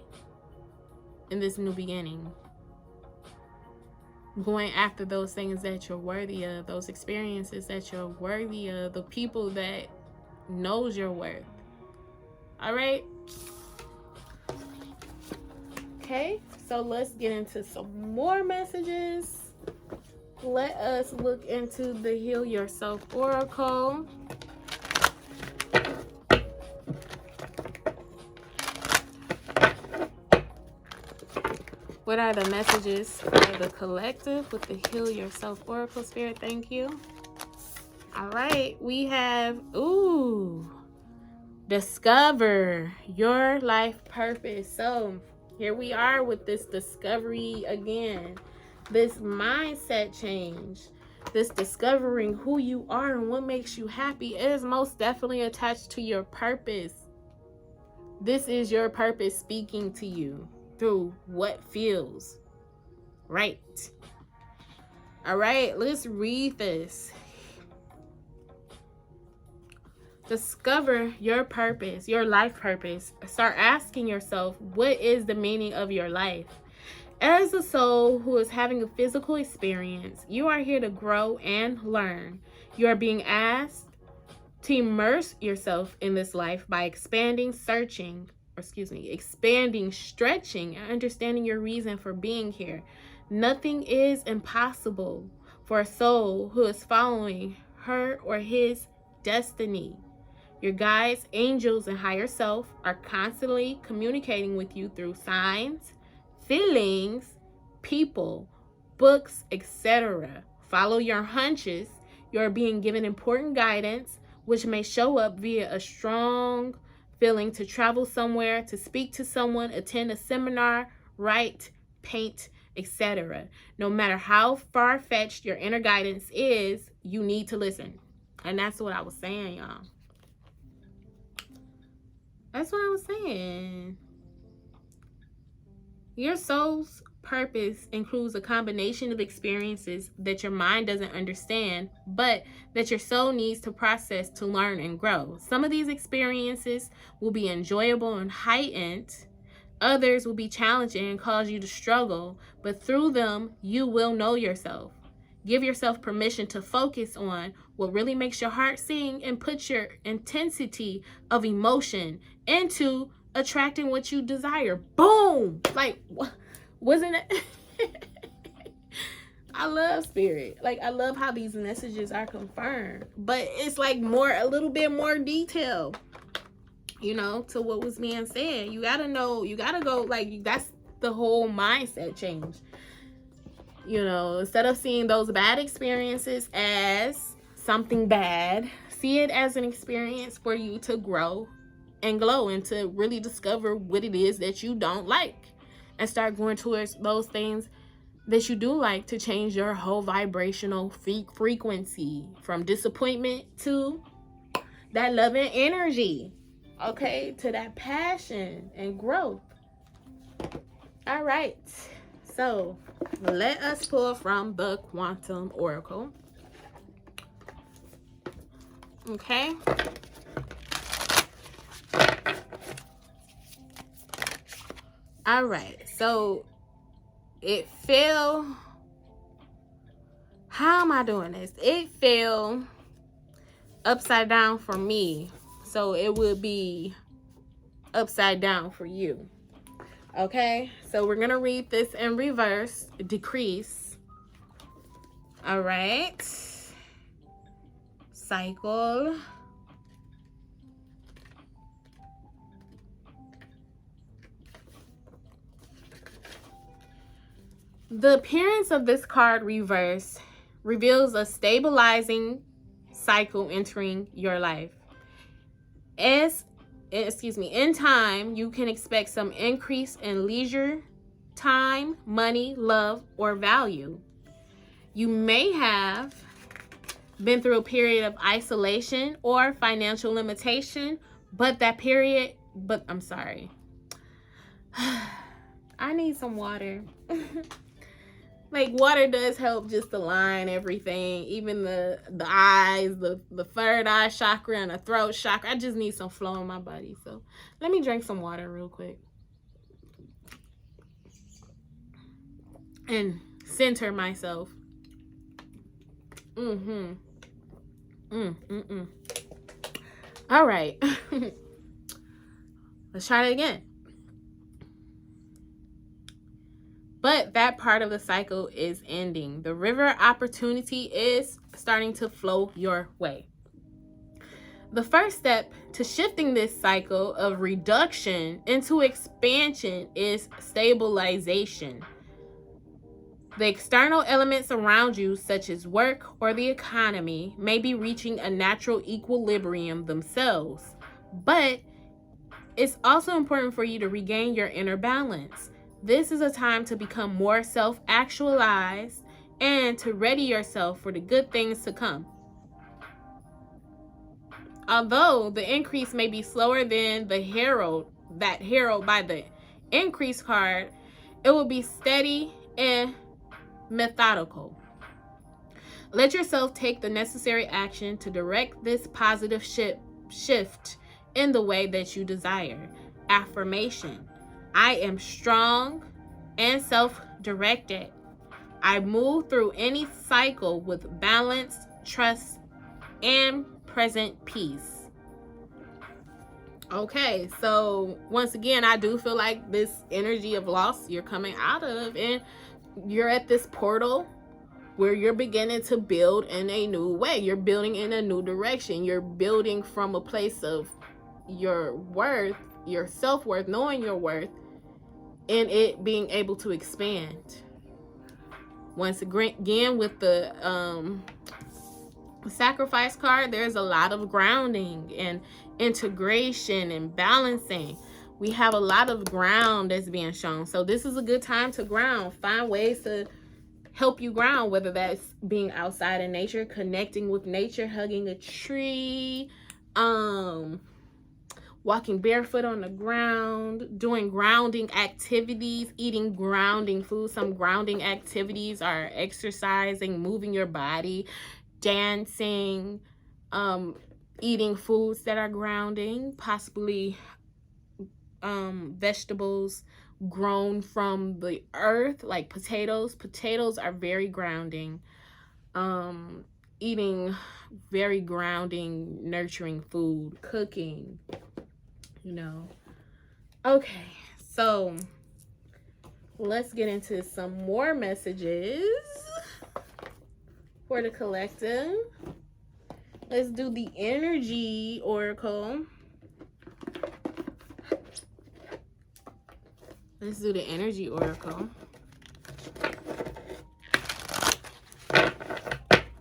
S1: in this new beginning. Going after those things that you're worthy of, those experiences that you're worthy of, the people that knows your worth. All right. Okay, so let's get into some more messages. Let us look into the Heal Yourself Oracle. What are the messages for the collective with the Heal Yourself Oracle, Spirit? Thank you. All right, we have, discover your life purpose. So here we are with this discovery again, this mindset change, this discovering who you are and what makes you happy is most definitely attached to your purpose. This is your purpose speaking to you through what feels right. All right, let's read this. Discover your purpose, your life purpose. Start asking yourself, what is the meaning of your life? As a soul who is having a physical experience, you are here to grow and learn. You are being asked to immerse yourself in this life by expanding, stretching, and understanding your reason for being here. Nothing is impossible for a soul who is following her or his destiny. Your guides, angels, and higher self are constantly communicating with you through signs, feelings, people, books, etc. Follow your hunches. You're being given important guidance, which may show up via a strong feeling to travel somewhere, to speak to someone, attend a seminar, write, paint, etc. No matter how far-fetched your inner guidance is, you need to listen. And that's what I was saying, y'all. That's what I was saying. Your soul's purpose includes a combination of experiences that your mind doesn't understand, but that your soul needs to process to learn and grow. Some of these experiences will be enjoyable and heightened. Others will be challenging and cause you to struggle, but through them, you will know yourself. Give yourself permission to focus on what really makes your heart sing and put your intensity of emotion into attracting what you desire. Boom! Like, wasn't it? I love spirit. Like, I love how these messages are confirmed, but it's like a little bit more detail, to what was being said. You gotta know, you gotta go, like, that's the whole mindset change. Instead of seeing those bad experiences as something bad, see it as an experience for you to grow and glow and to really discover what it is that you don't like and start going towards those things that you do like to change your whole vibrational frequency from disappointment to that loving energy, okay, to that passion and growth. All right. So let us pull from the Quantum Oracle. Okay. All right. So it fell. How am I doing this? It fell upside down for me. So it would be upside down for you. Okay, so we're going to read this in reverse, decrease. All right. Cycle. The appearance of this card reverse reveals a stabilizing cycle entering your life. In time, you can expect some increase in leisure, time, money, love, or value. You may have been through a period of isolation or financial limitation, but I'm sorry. I need some water. Like, water does help just align everything, even the eyes, the third eye chakra and the throat chakra. I just need some flow in my body. So let me drink some water real quick and center myself. All right. Let's try it again. But that part of the cycle is ending. The river opportunity is starting to flow your way. The first step to shifting this cycle of reduction into expansion is stabilization. The external elements around you, such as work or the economy, may be reaching a natural equilibrium themselves. But it's also important for you to regain your inner balance. This is a time to become more self-actualized and to ready yourself for the good things to come. Although the increase may be slower than the herald by the increase card, it will be steady and methodical. Let yourself take the necessary action to direct this positive shift in the way that you desire. Affirmation. I am strong and self-directed. I move through any cycle with balance, trust, and present peace. Okay, so once again, I do feel like this energy of loss you're coming out of, and you're at this portal where you're beginning to build in a new way. You're building in a new direction. You're building from a place of your worth, your self-worth, knowing your worth, and it being able to expand. Once again, with the sacrifice card, there's a lot of grounding and integration and balancing. We have a lot of ground that's being shown. So this is a good time to ground. Find ways to help you ground, whether that's being outside in nature, connecting with nature, hugging a tree, walking barefoot on the ground, doing grounding activities, eating grounding food. Some grounding activities are exercising, moving your body, dancing, eating foods that are grounding, possibly vegetables grown from the earth, like potatoes. Potatoes are very grounding. Eating very grounding, nurturing food, cooking, Okay, so let's get into some more messages for the collective. Let's do the energy oracle.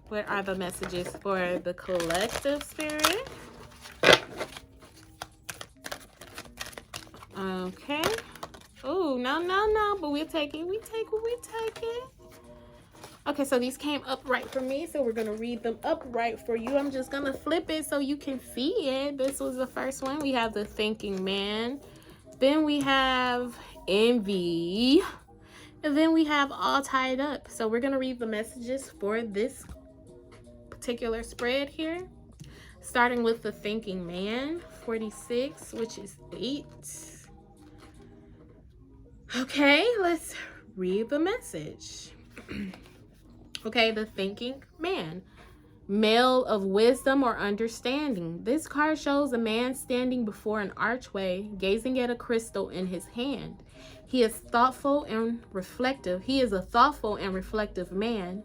S1: What are the messages for the collective spirit? Okay. Oh, no. But we take it. Okay, so these came upright for me, so we're going to read them upright for you. I'm just going to flip it so you can see it. This was the first one. We have the thinking man. Then we have envy. And then we have all tied up. So we're going to read the messages for this particular spread here. Starting with the thinking man, 46, which is 8. Okay, let's read the message. Okay, the thinking man. Male of wisdom or understanding. This card shows a man standing before an archway, gazing at a crystal in his hand. He is thoughtful and reflective. He is a thoughtful and reflective man,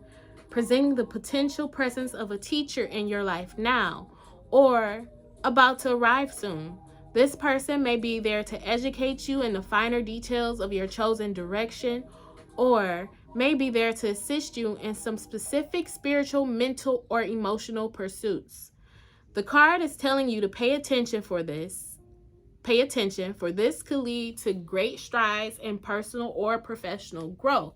S1: presenting the potential presence of a teacher in your life now or about to arrive soon. This person may be there to educate you in the finer details of your chosen direction, or may be there to assist you in some specific spiritual, mental, or emotional pursuits. The card is telling you to pay attention for this. Pay attention, for this could lead to great strides in personal or professional growth.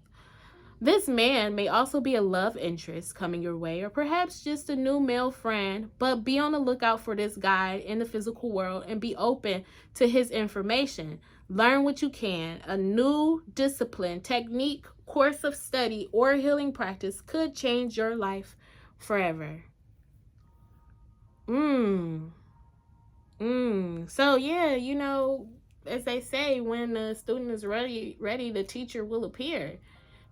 S1: This man may also be a love interest coming your way, or perhaps just a new male friend, but be on the lookout for this guy in the physical world and be open to his information. Learn what you can. A new discipline, technique, course of study, or healing practice could change your life forever. So yeah, you know, as they say, when the student is ready, the teacher will appear.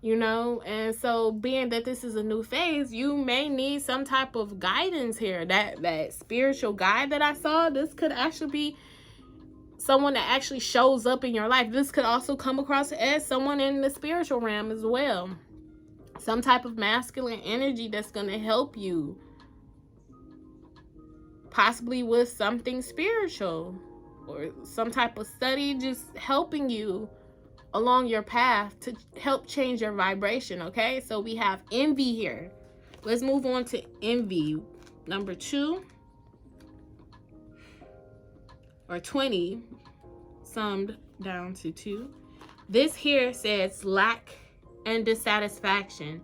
S1: You know, and so being that this is a new phase, you may need some type of guidance here. That spiritual guide that I saw, this could actually be someone that actually shows up in your life. This could also come across as someone in the spiritual realm as well. Some type of masculine energy that's going to help you, possibly with something spiritual or some type of study, just helping you along your path to help change your vibration. Okay, so we have envy here. Let's move on to envy. Number 2 or 20 summed down to 2. This here says lack and dissatisfaction.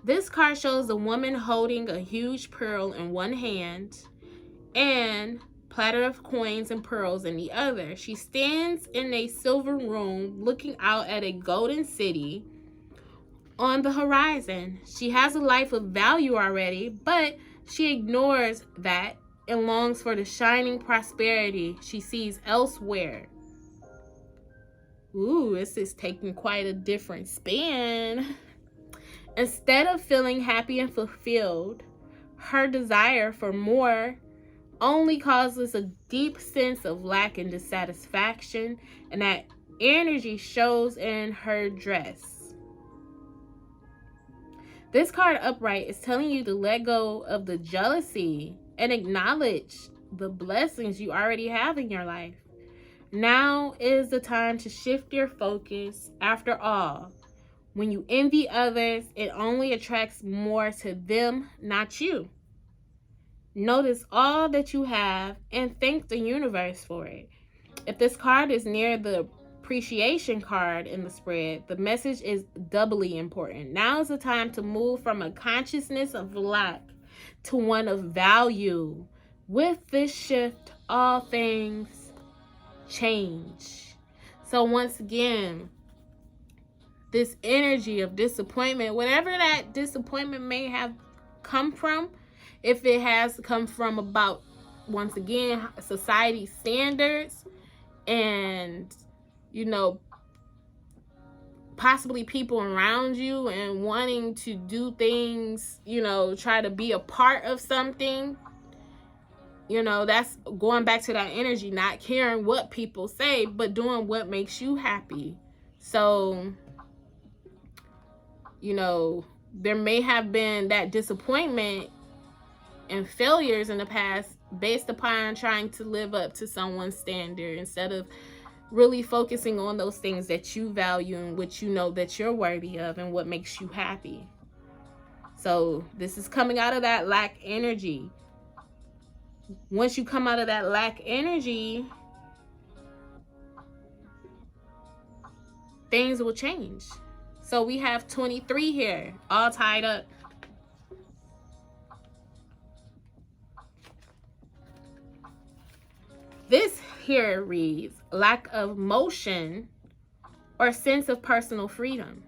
S1: This card shows a woman holding a huge pearl in one hand and platter of coins and pearls in the other. She stands in a silver room looking out at a golden city on the horizon. She has a life of value already, but she ignores that and longs for the shining prosperity she sees elsewhere. Ooh, this is taking quite a different spin. Instead of feeling happy and fulfilled, her desire for more only causes a deep sense of lack and dissatisfaction, and that energy shows in her dress. This card upright is telling you to let go of the jealousy and acknowledge the blessings you already have in your life. Now is the time to shift your focus. After all, when you envy others, it only attracts more to them, not you. Notice all that you have and thank the universe for it. If this card is near the appreciation card in the spread, the message is doubly important. Now is the time to move from a consciousness of lack to one of value. With this shift, all things change. So once again, this energy of disappointment, whatever that disappointment may have come from, if it has come from about, once again, society standards and, you know, possibly people around you and wanting to do things, you know, try to be a part of something, you know, that's going back to that energy, not caring what people say, but doing what makes you happy. So, you know, there may have been that disappointment and failures in the past based upon trying to live up to someone's standard instead of really focusing on those things that you value and what you know that you're worthy of and what makes you happy. So this is coming out of that lack energy. Once you come out of that lack energy, things will change. So we have 23 here, all tied up. This here reads lack of motion or sense of personal freedom.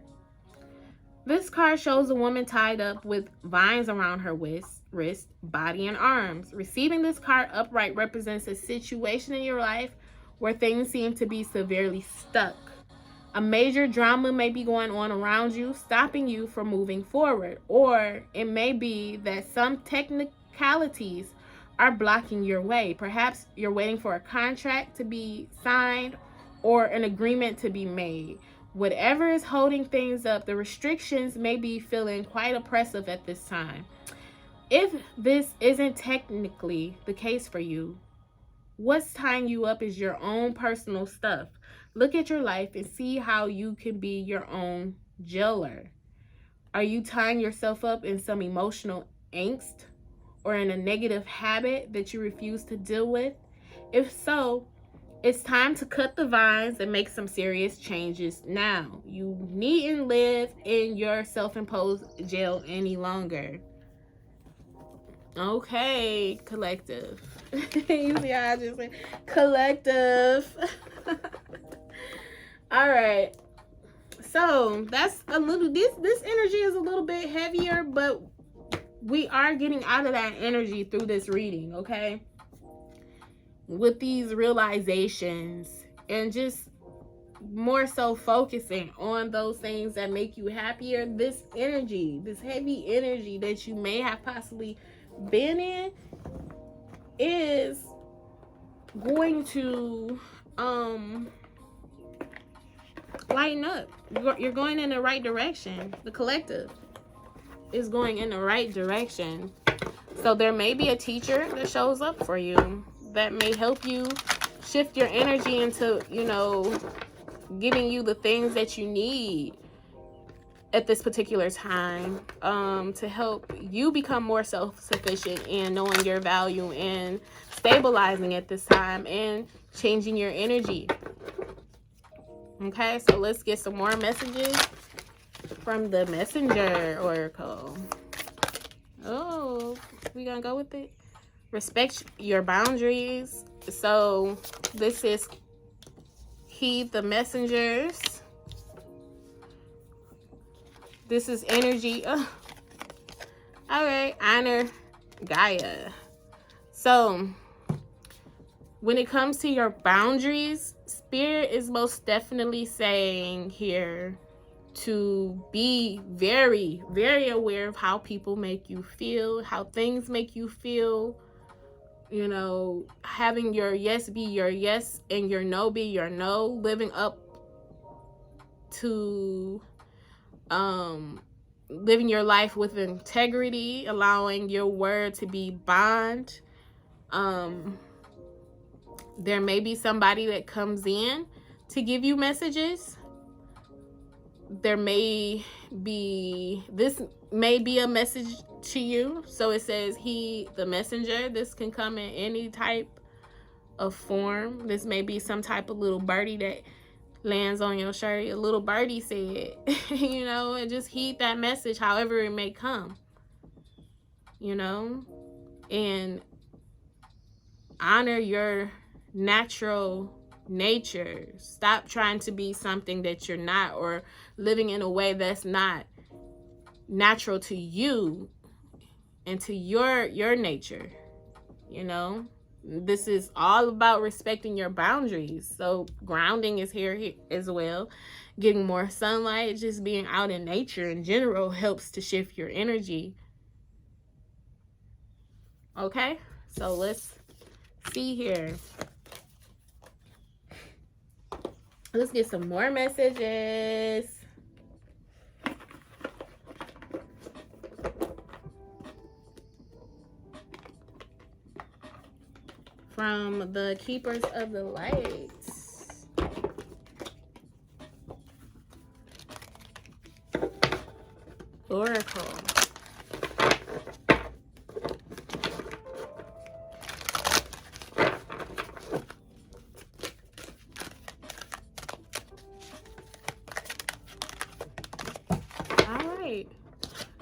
S1: This card shows a woman tied up with vines around her wrist, body, and arms. Receiving this card upright represents a situation in your life where things seem to be severely stuck. A major drama may be going on around you, stopping you from moving forward. Or it may be that some technicalities are blocking your way. Perhaps you're waiting for a contract to be signed, or an agreement to be made. Whatever is holding things up, the restrictions may be feeling quite oppressive at this time. If this isn't technically the case for you, what's tying you up is your own personal stuff. Look at your life and see how you can be your own jailer. Are you tying yourself up in some emotional angst or in a negative habit that you refuse to deal with? If so, it's time to cut the vines and make some serious changes now. You needn't live in your self-imposed jail any longer. Okay, collective. You see how I just said collective. All right. So that's a little, this energy is a little bit heavier, but we are getting out of that energy through this reading, okay? With these realizations and just more so focusing on those things that make you happier. This energy, this heavy energy that you may have possibly been in is going to lighten up. You're going in the right direction. The collective is going in the right direction. So there may be a teacher that shows up for you that may help you shift your energy into, you know, giving you the things that you need at this particular time, to help you become more self-sufficient and knowing your value and stabilizing at this time and changing your energy. Okay, so let's get some more messages from the Messenger Oracle. Oh, we gonna go with it? Respect your boundaries. So this is heed the messengers. This is energy. All right, honor Gaia. So when it comes to your boundaries, Spirit is most definitely saying here to be very, very aware of how people make you feel, how things make you feel. You know, having your yes be your yes and your no be your no, living up to living your life with integrity, allowing your word to be bond. There may be somebody that comes in to give you messages. There may be, this may be a message to you. So it says he, the messenger. This can come in any type of form. This may be some type of little birdie that lands on your shirt. A little birdie said, you know, and just heed that message however it may come, you know, and honor your natural nature. Stop trying to be something that you're not, or living in a way that's not natural to you and to your nature. You know, this is all about respecting your boundaries. So grounding is here as well. Getting more sunlight, just being out in nature in general helps to shift your energy. Okay, so let's see here. Let's get some more messages. From the Keepers of the Lights. Oracle.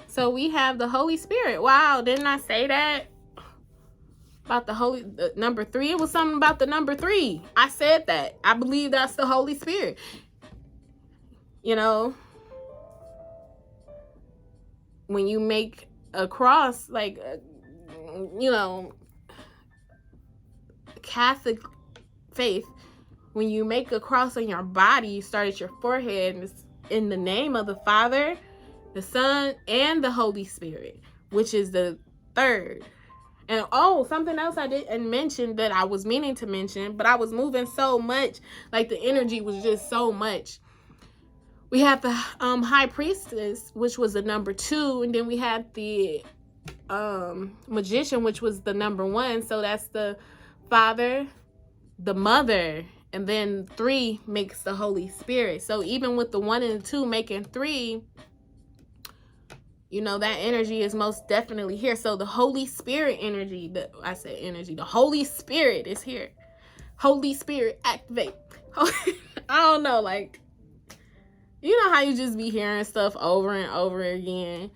S1: So we have the Holy Spirit. Wow, didn't I say that? About the number 3. It was something about the number 3. I said that. I believe that's the Holy Spirit. You know, when you make a cross, like, you know, Catholic faith, when you make a cross on your body, you start at your forehead, and it's in the name of the Father, the Son, and the Holy Spirit, which is the 3rd. And oh, something else I didn't mention that I was meaning to mention, but I was moving so much, like the energy was just so much. We had the high priestess, which was the number 2, and then we had the magician, which was the number 1. So that's the Father, the Mother, and then 3 makes the Holy Spirit. So even with the 1 and 2 making 3, you know, that energy is most definitely here. So the Holy Spirit energy, the Holy Spirit is here. Holy Spirit, activate. I don't know, like, you know how you just be hearing stuff over and over again.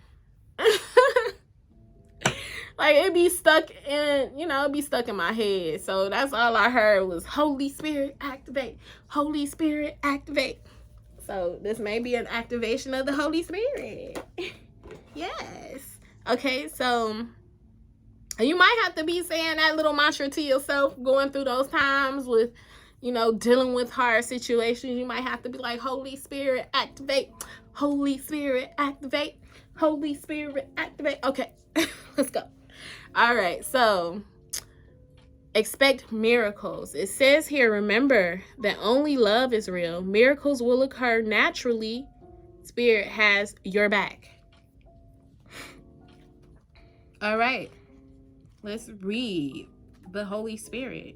S1: Like, it be stuck in, it be stuck in my head. So that's all I heard was Holy Spirit, activate. Holy Spirit, activate. So this may be an activation of the Holy Spirit. Yes. Okay, so you might have to be saying that little mantra to yourself going through those times with, dealing with hard situations. You might have to be like, Holy Spirit, activate. Holy Spirit, activate. Holy Spirit, activate. Okay, let's go. All right, so expect miracles. It says here, remember that only love is real. Miracles will occur naturally. Spirit has your back. All right, let's read the Holy Spirit.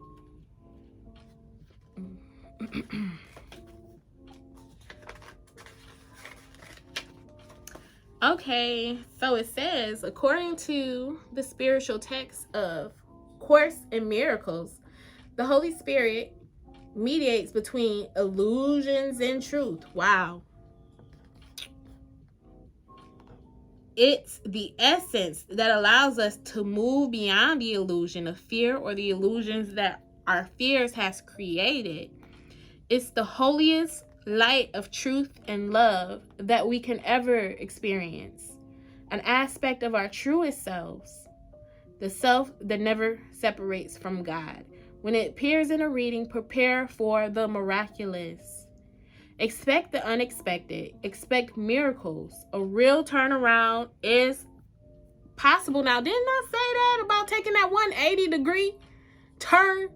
S1: Okay, so it says, according to the spiritual text of Course in Miracles, the Holy Spirit mediates between illusions and truth. Wow. It's the essence that allows us to move beyond the illusion of fear or the illusions that our fears has created. It's the holiest light of truth and love that we can ever experience. An aspect of our truest selves. The self that never separates from God. When it appears in a reading, prepare for the miraculous. Expect the unexpected. Expect miracles. A real turnaround is possible. Now, didn't I say that about taking that 180-degree turn?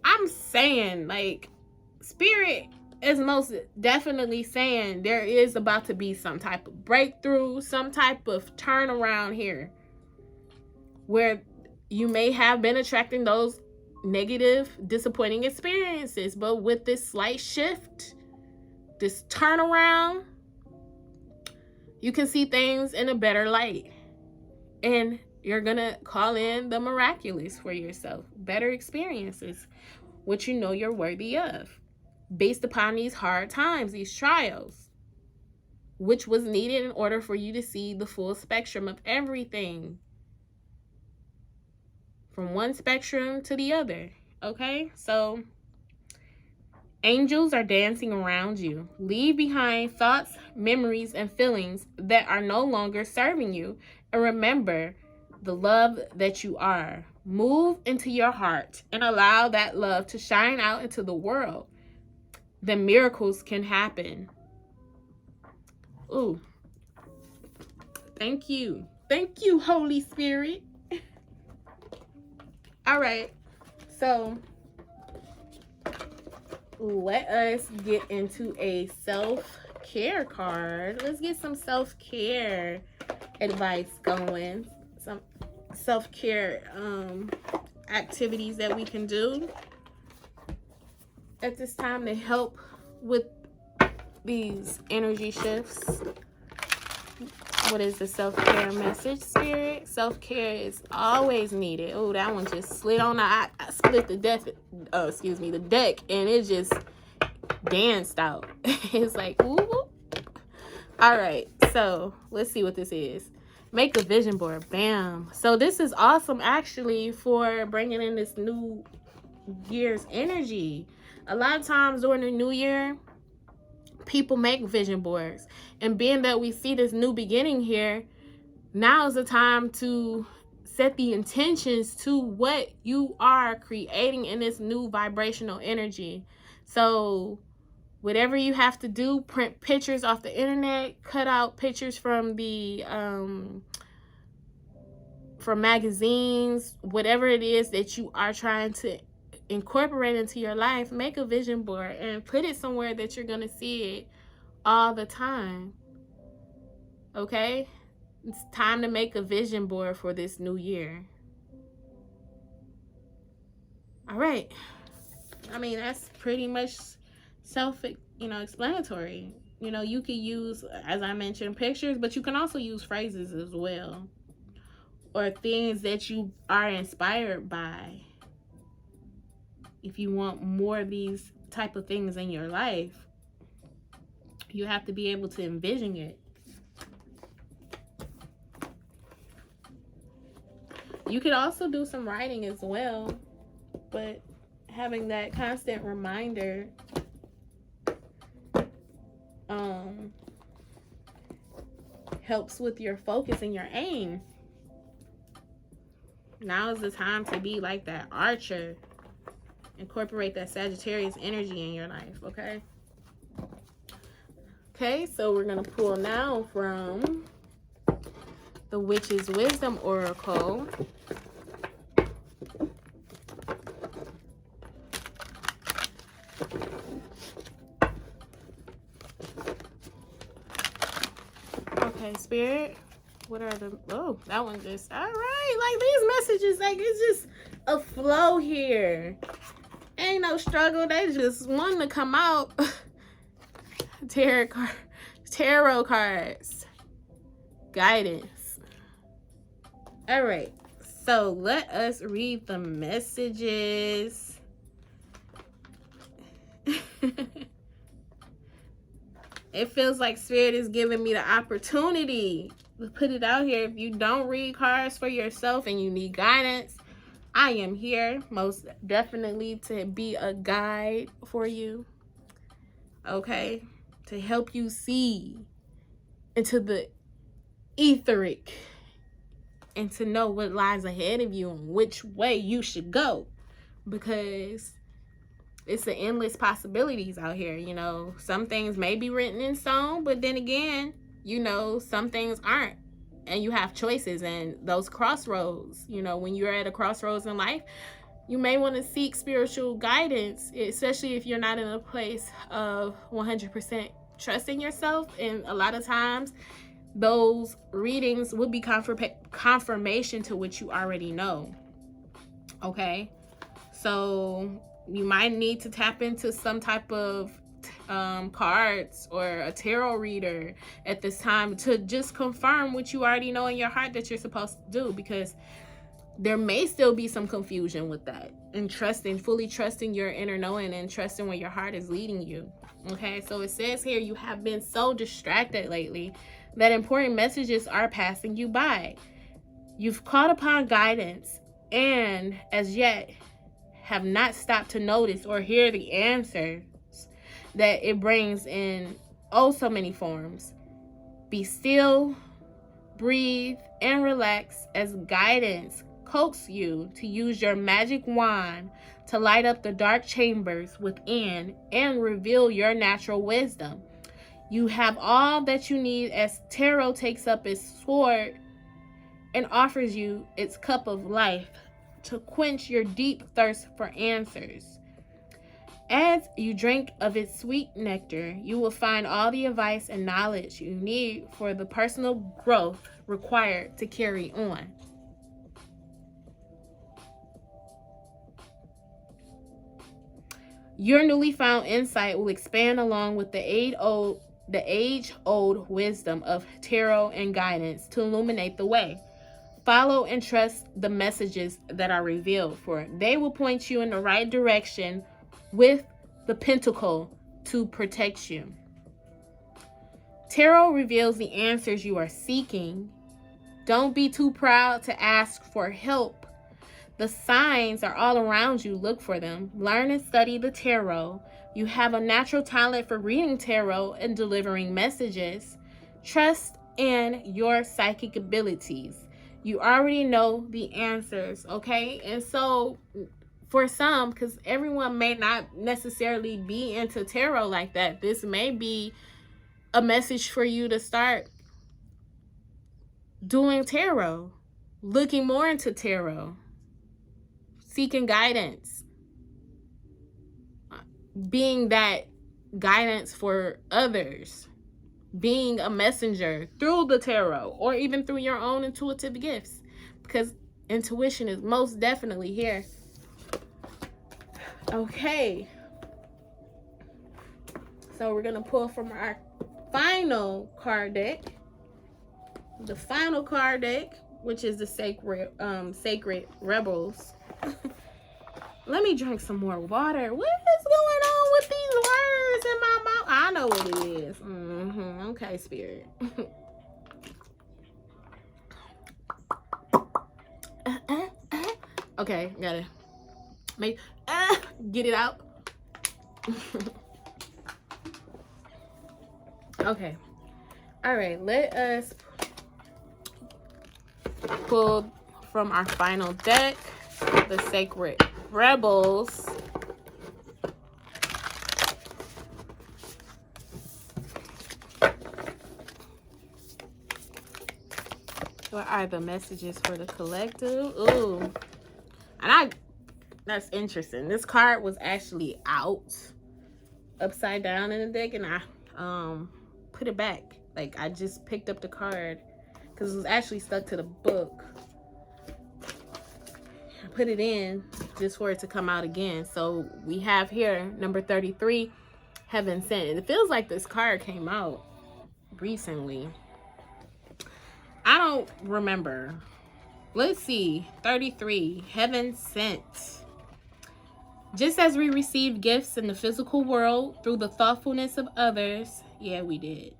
S1: I'm saying, like, Spirit is most definitely saying there is about to be some type of breakthrough, some type of turnaround here, where you may have been attracting those negative, disappointing experiences, but with this slight shift, this turnaround, you can see things in a better light. And you're going to call in the miraculous for yourself. Better experiences, which you know you're worthy of. Based upon these hard times, these trials, which was needed in order for you to see the full spectrum of everything. From one spectrum to the other. Okay? So, angels are dancing around you. Leave behind thoughts, memories, and feelings that are no longer serving you. And remember the love that you are. Move into your heart and allow that love to shine out into the world. Then miracles can happen. Ooh. Thank you. Thank you, Holy Spirit. All right. So let us get into a self-care card. Let's get some self-care advice going. Some self-care activities that we can do at this time to help with these energy shifts. What is the self-care message, Spirit? Self-care is always needed. Oh, that one just slid on. I split the deck, the deck, and it just danced out. It's like, ooh. All right, so let's see what this is. Make a vision board. Bam. So this is awesome, actually, for bringing in this new year's energy. A lot of times during the new year, people make vision boards. And being that we see this new beginning here, now is the time to set the intentions to what you are creating in this new vibrational energy. So whatever you have to do, print pictures off the internet, cut out pictures from the from magazines, whatever it is that you are trying to incorporate into your life, make a vision board and put it somewhere that you're going to see it all the time. Okay? It's time to make a vision board for this new year. All right. I mean, that's pretty much explanatory. You could use, as I mentioned, pictures, but you can also use phrases as well, or things that you are inspired by. If you want more of these type of things in your life, you have to be able to envision it. You could also do some writing as well, but having that constant reminder helps with your focus and your aim. Now is the time to be like that archer. Incorporate that Sagittarius energy in your life, okay? Okay, so we're going to pull now from the Witch's Wisdom Oracle. Okay, Spirit, what are the, oh, that one just, all right, like these messages, like it's just a flow here. Ain't no struggle, they just want to come out. Tarot cards, guidance. All right, so let us read the messages. It feels like Spirit is giving me the opportunity to put it out here. If you don't read cards for yourself and you need guidance, I am here most definitely to be a guide for you. Okay? To help you see into the etheric and to know what lies ahead of you and which way you should go. Because it's the endless possibilities out here. Some things may be written in stone, but then again, some things aren't. And you have choices and those crossroads. When you're at a crossroads in life, you may want to seek spiritual guidance, especially if you're not in a place of 100% trusting yourself. And a lot of times, those readings will be confirmation to what you already know. Okay? So you might need to tap into some type of cards or a tarot reader at this time to just confirm what you already know in your heart that you're supposed to do, because there may still be some confusion with that, and fully trusting your inner knowing and trusting where your heart is leading you. Okay, so it says here, you have been so distracted lately that important messages are passing you by. You've caught upon guidance and as yet have not stopped to notice or hear the answers that it brings in so many forms. Be still, breathe, and relax as guidance coaxes you to use your magic wand to light up the dark chambers within and reveal your natural wisdom. You have all that you need as tarot takes up its sword and offers you its cup of life to quench your deep thirst for answers. As you drink of its sweet nectar, you will find all the advice and knowledge you need for the personal growth required to carry on. Your newly found insight will expand along with the age-old wisdom of tarot and guidance to illuminate the way. Follow and trust the messages that are revealed, for they will point you in the right direction with the pentacle to protect you. Tarot reveals the answers you are seeking. Don't be too proud to ask for help. The signs are all around you. Look for them. Learn and study the tarot. You have a natural talent for reading tarot and delivering messages. Trust in your psychic abilities. You already know the answers, okay? And so for some, because everyone may not necessarily be into tarot like that, this may be a message for you to start doing tarot. looking more into tarot, seeking guidance, being that guidance for others, being a messenger through the tarot or even through your own intuitive gifts, because intuition is most definitely here. Okay, so we're gonna pull from our final card deck, the final card deck, which is the Sacred Rebels. Let me drink some more water. What is going on with these words in my mouth? I know what it is. Okay, Spirit. Okay, gotta make get it out. Okay. All right, let us pull from our final deck, the Sacred Rebels. What are the messages for the collective? Ooh. And that's interesting. This card was actually out upside down in the deck, and I put it back. Like, I just picked up the card because it was actually stuck to the book. I put it in just for it to come out again. So we have here number 33, Heaven Sent. And it feels like this card came out recently. I don't remember. Let's see. 33, Heaven Sent. Just as we receive gifts in the physical world through the thoughtfulness of others, yeah, we did,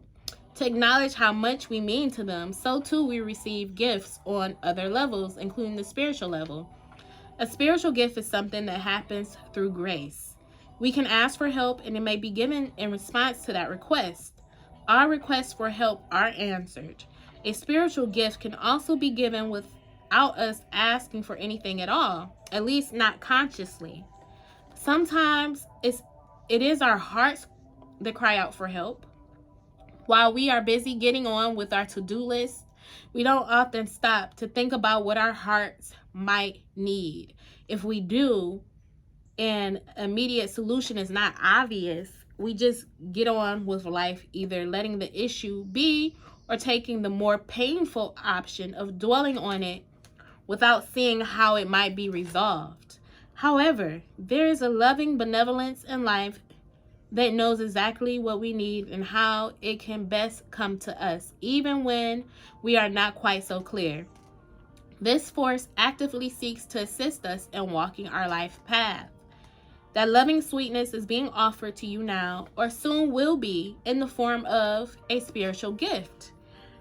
S1: to acknowledge how much we mean to them, so too we receive gifts on other levels, including the spiritual level. A spiritual gift is something that happens through grace. We can ask for help, and it may be given in response to that request. Our requests for help are answered. A spiritual gift can also be given without us asking for anything at all, at least not consciously. Sometimes it is our hearts that cry out for help. While we are busy getting on with our to-do list, we don't often stop to think about what our hearts might need. If we do, and immediate solution is not obvious, we just get on with life, either letting the issue be or taking the more painful option of dwelling on it without seeing how it might be resolved. However, there is a loving benevolence in life that knows exactly what we need and how it can best come to us, even when we are not quite so clear. This force actively seeks to assist us in walking our life path. That loving sweetness is being offered to you now, or soon will be, in the form of a spiritual gift.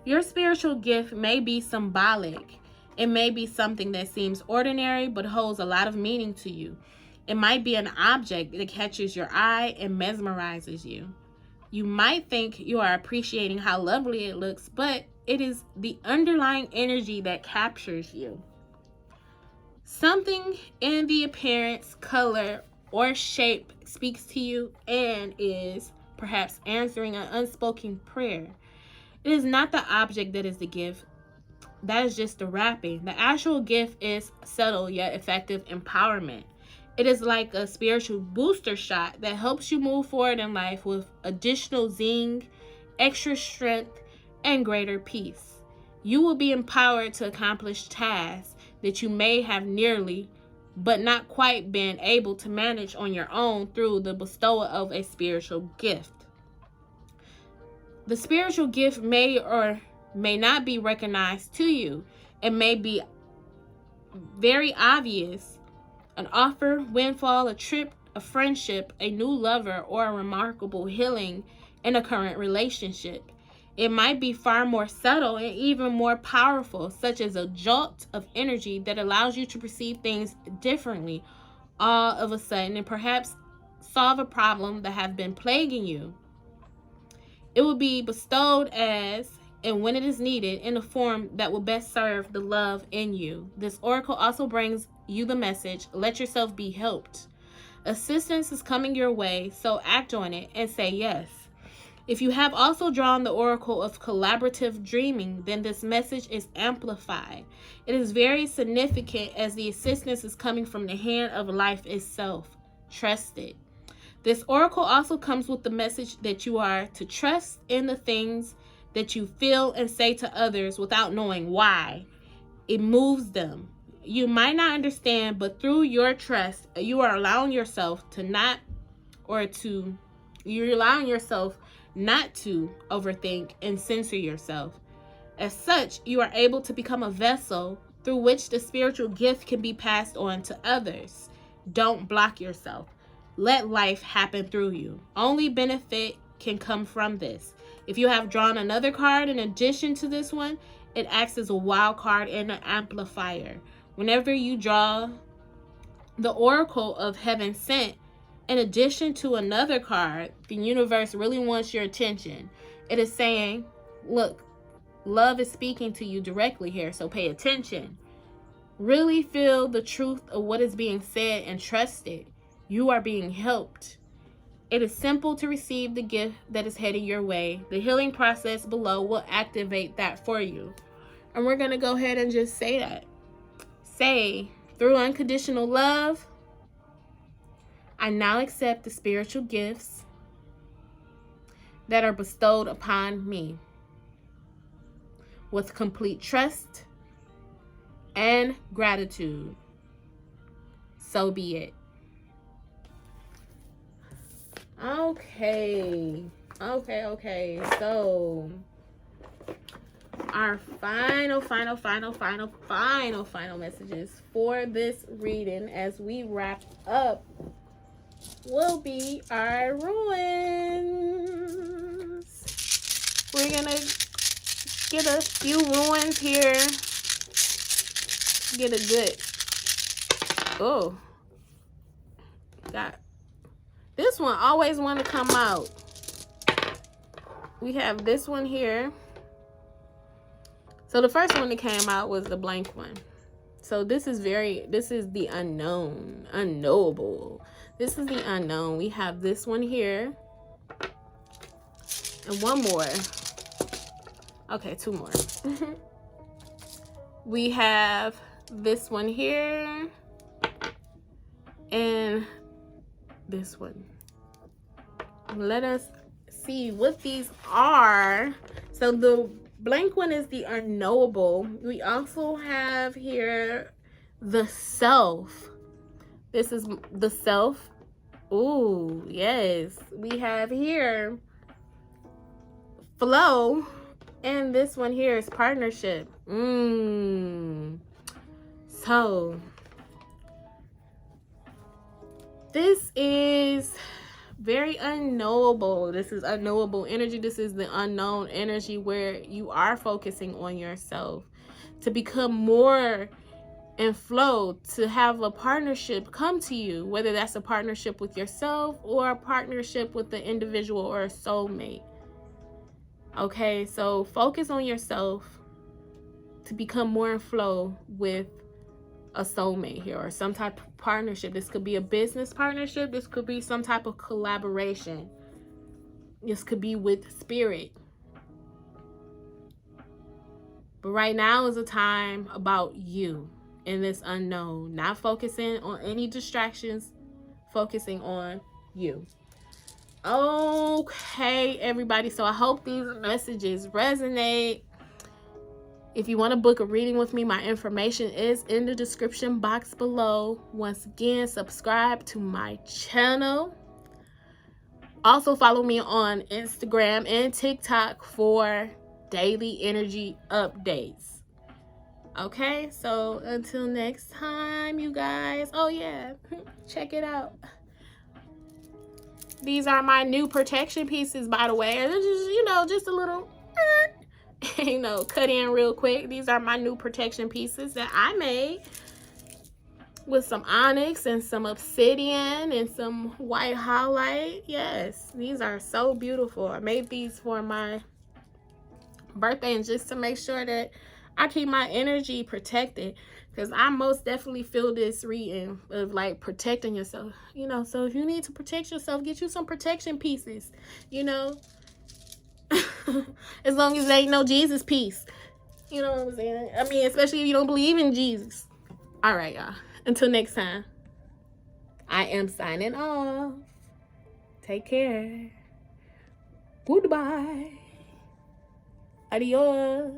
S1: Your spiritual gift may be symbolic. It may be something that seems ordinary but holds a lot of meaning to you. It might be an object that catches your eye and mesmerizes you. You might think you are appreciating how lovely it looks, but it is the underlying energy that captures you. Something in the appearance, color, or shape speaks to you and is perhaps answering an unspoken prayer. It is not the object that is the gift. That is just the wrapping. The actual gift is subtle yet effective empowerment. It is like a spiritual booster shot that helps you move forward in life with additional zing, extra strength, and greater peace. You will be empowered to accomplish tasks that you may have nearly but not quite been able to manage on your own through the bestowal of a spiritual gift. The spiritual gift may or may not be recognized to you. It may be very obvious. An offer, windfall, a trip, a friendship, a new lover, or a remarkable healing in a current relationship. It might be far more subtle and even more powerful, such as a jolt of energy that allows you to perceive things differently all of a sudden and perhaps solve a problem that has been plaguing you. It will be bestowed as and when it is needed in a form that will best serve the love in you. This oracle also brings you the message, let yourself be helped. Assistance is coming your way, so act on it and say yes. If you have also drawn the oracle of collaborative dreaming, then this message is amplified. It is very significant as the assistance is coming from the hand of life itself. Trust it. This oracle also comes with the message that you are to trust in the things that you feel and say to others without knowing why. It moves them. You might not understand, but through your trust, you're allowing yourself not to overthink and censor yourself. As such, you are able to become a vessel through which the spiritual gift can be passed on to others. Don't block yourself. Let life happen through you. Only benefit can come from this. If you have drawn another card in addition to this one, it acts as a wild card and an amplifier. Whenever you draw the oracle of heaven sent, in addition to another card, the universe really wants your attention. It is saying, look, love is speaking to you directly here, so pay attention. Really feel the truth of what is being said and trust it. You are being helped. It is simple to receive the gift that is heading your way. The healing process below will activate that for you. And we're going to go ahead and just say that. Say, through unconditional love, I now accept the spiritual gifts that are bestowed upon me with complete trust and gratitude. So be it. Okay. So our final messages for this reading as we wrap up will be our ruins. We're gonna get a few ruins here. Get a good. Oh, got this one. Always want to come out. We have this one here. So the first one that came out was the blank one. So this is the unknown, unknowable. This is the unknown. We have this one here. And one more. Okay, two more. We have this one here. And this one. Let us see what these are. So the blank one is the unknowable. We also have here the self. This is the self. Ooh, yes. We have here flow. And this one here is partnership. So this is very unknowable. This is unknowable energy. This is the unknown energy where you are focusing on yourself to become more in flow, to have a partnership come to you, whether that's a partnership with yourself or a partnership with the individual or a soulmate. Okay, so focus on yourself to become more in flow with a soulmate here or some type of partnership. This could be a business partnership. This could be some type of collaboration. This could be with spirit. But right now is a time about you in this unknown. Not focusing on any distractions. Focusing on you. Okay, everybody. So I hope these messages resonate. If you want to book a reading with me, my information is in the description box below. Once again, subscribe to my channel. Also follow me on Instagram and TikTok for daily energy updates. Okay, so until next time, you guys. Oh yeah, check it out. These are my new protection pieces, by the way. They're just, just a little, cut in real quick. These are my new protection pieces that I made with some onyx and some obsidian and some white highlight. Yes, these are so beautiful. I made these for my birthday and just to make sure that I keep my energy protected, because I most definitely feel this reading of like protecting yourself, so if you need to protect yourself, get you some protection pieces, As long as there ain't no Jesus peace. You know what I'm saying? I mean, especially if you don't believe in Jesus. All right, y'all. Until next time, I am signing off. Take care. Goodbye. Adios.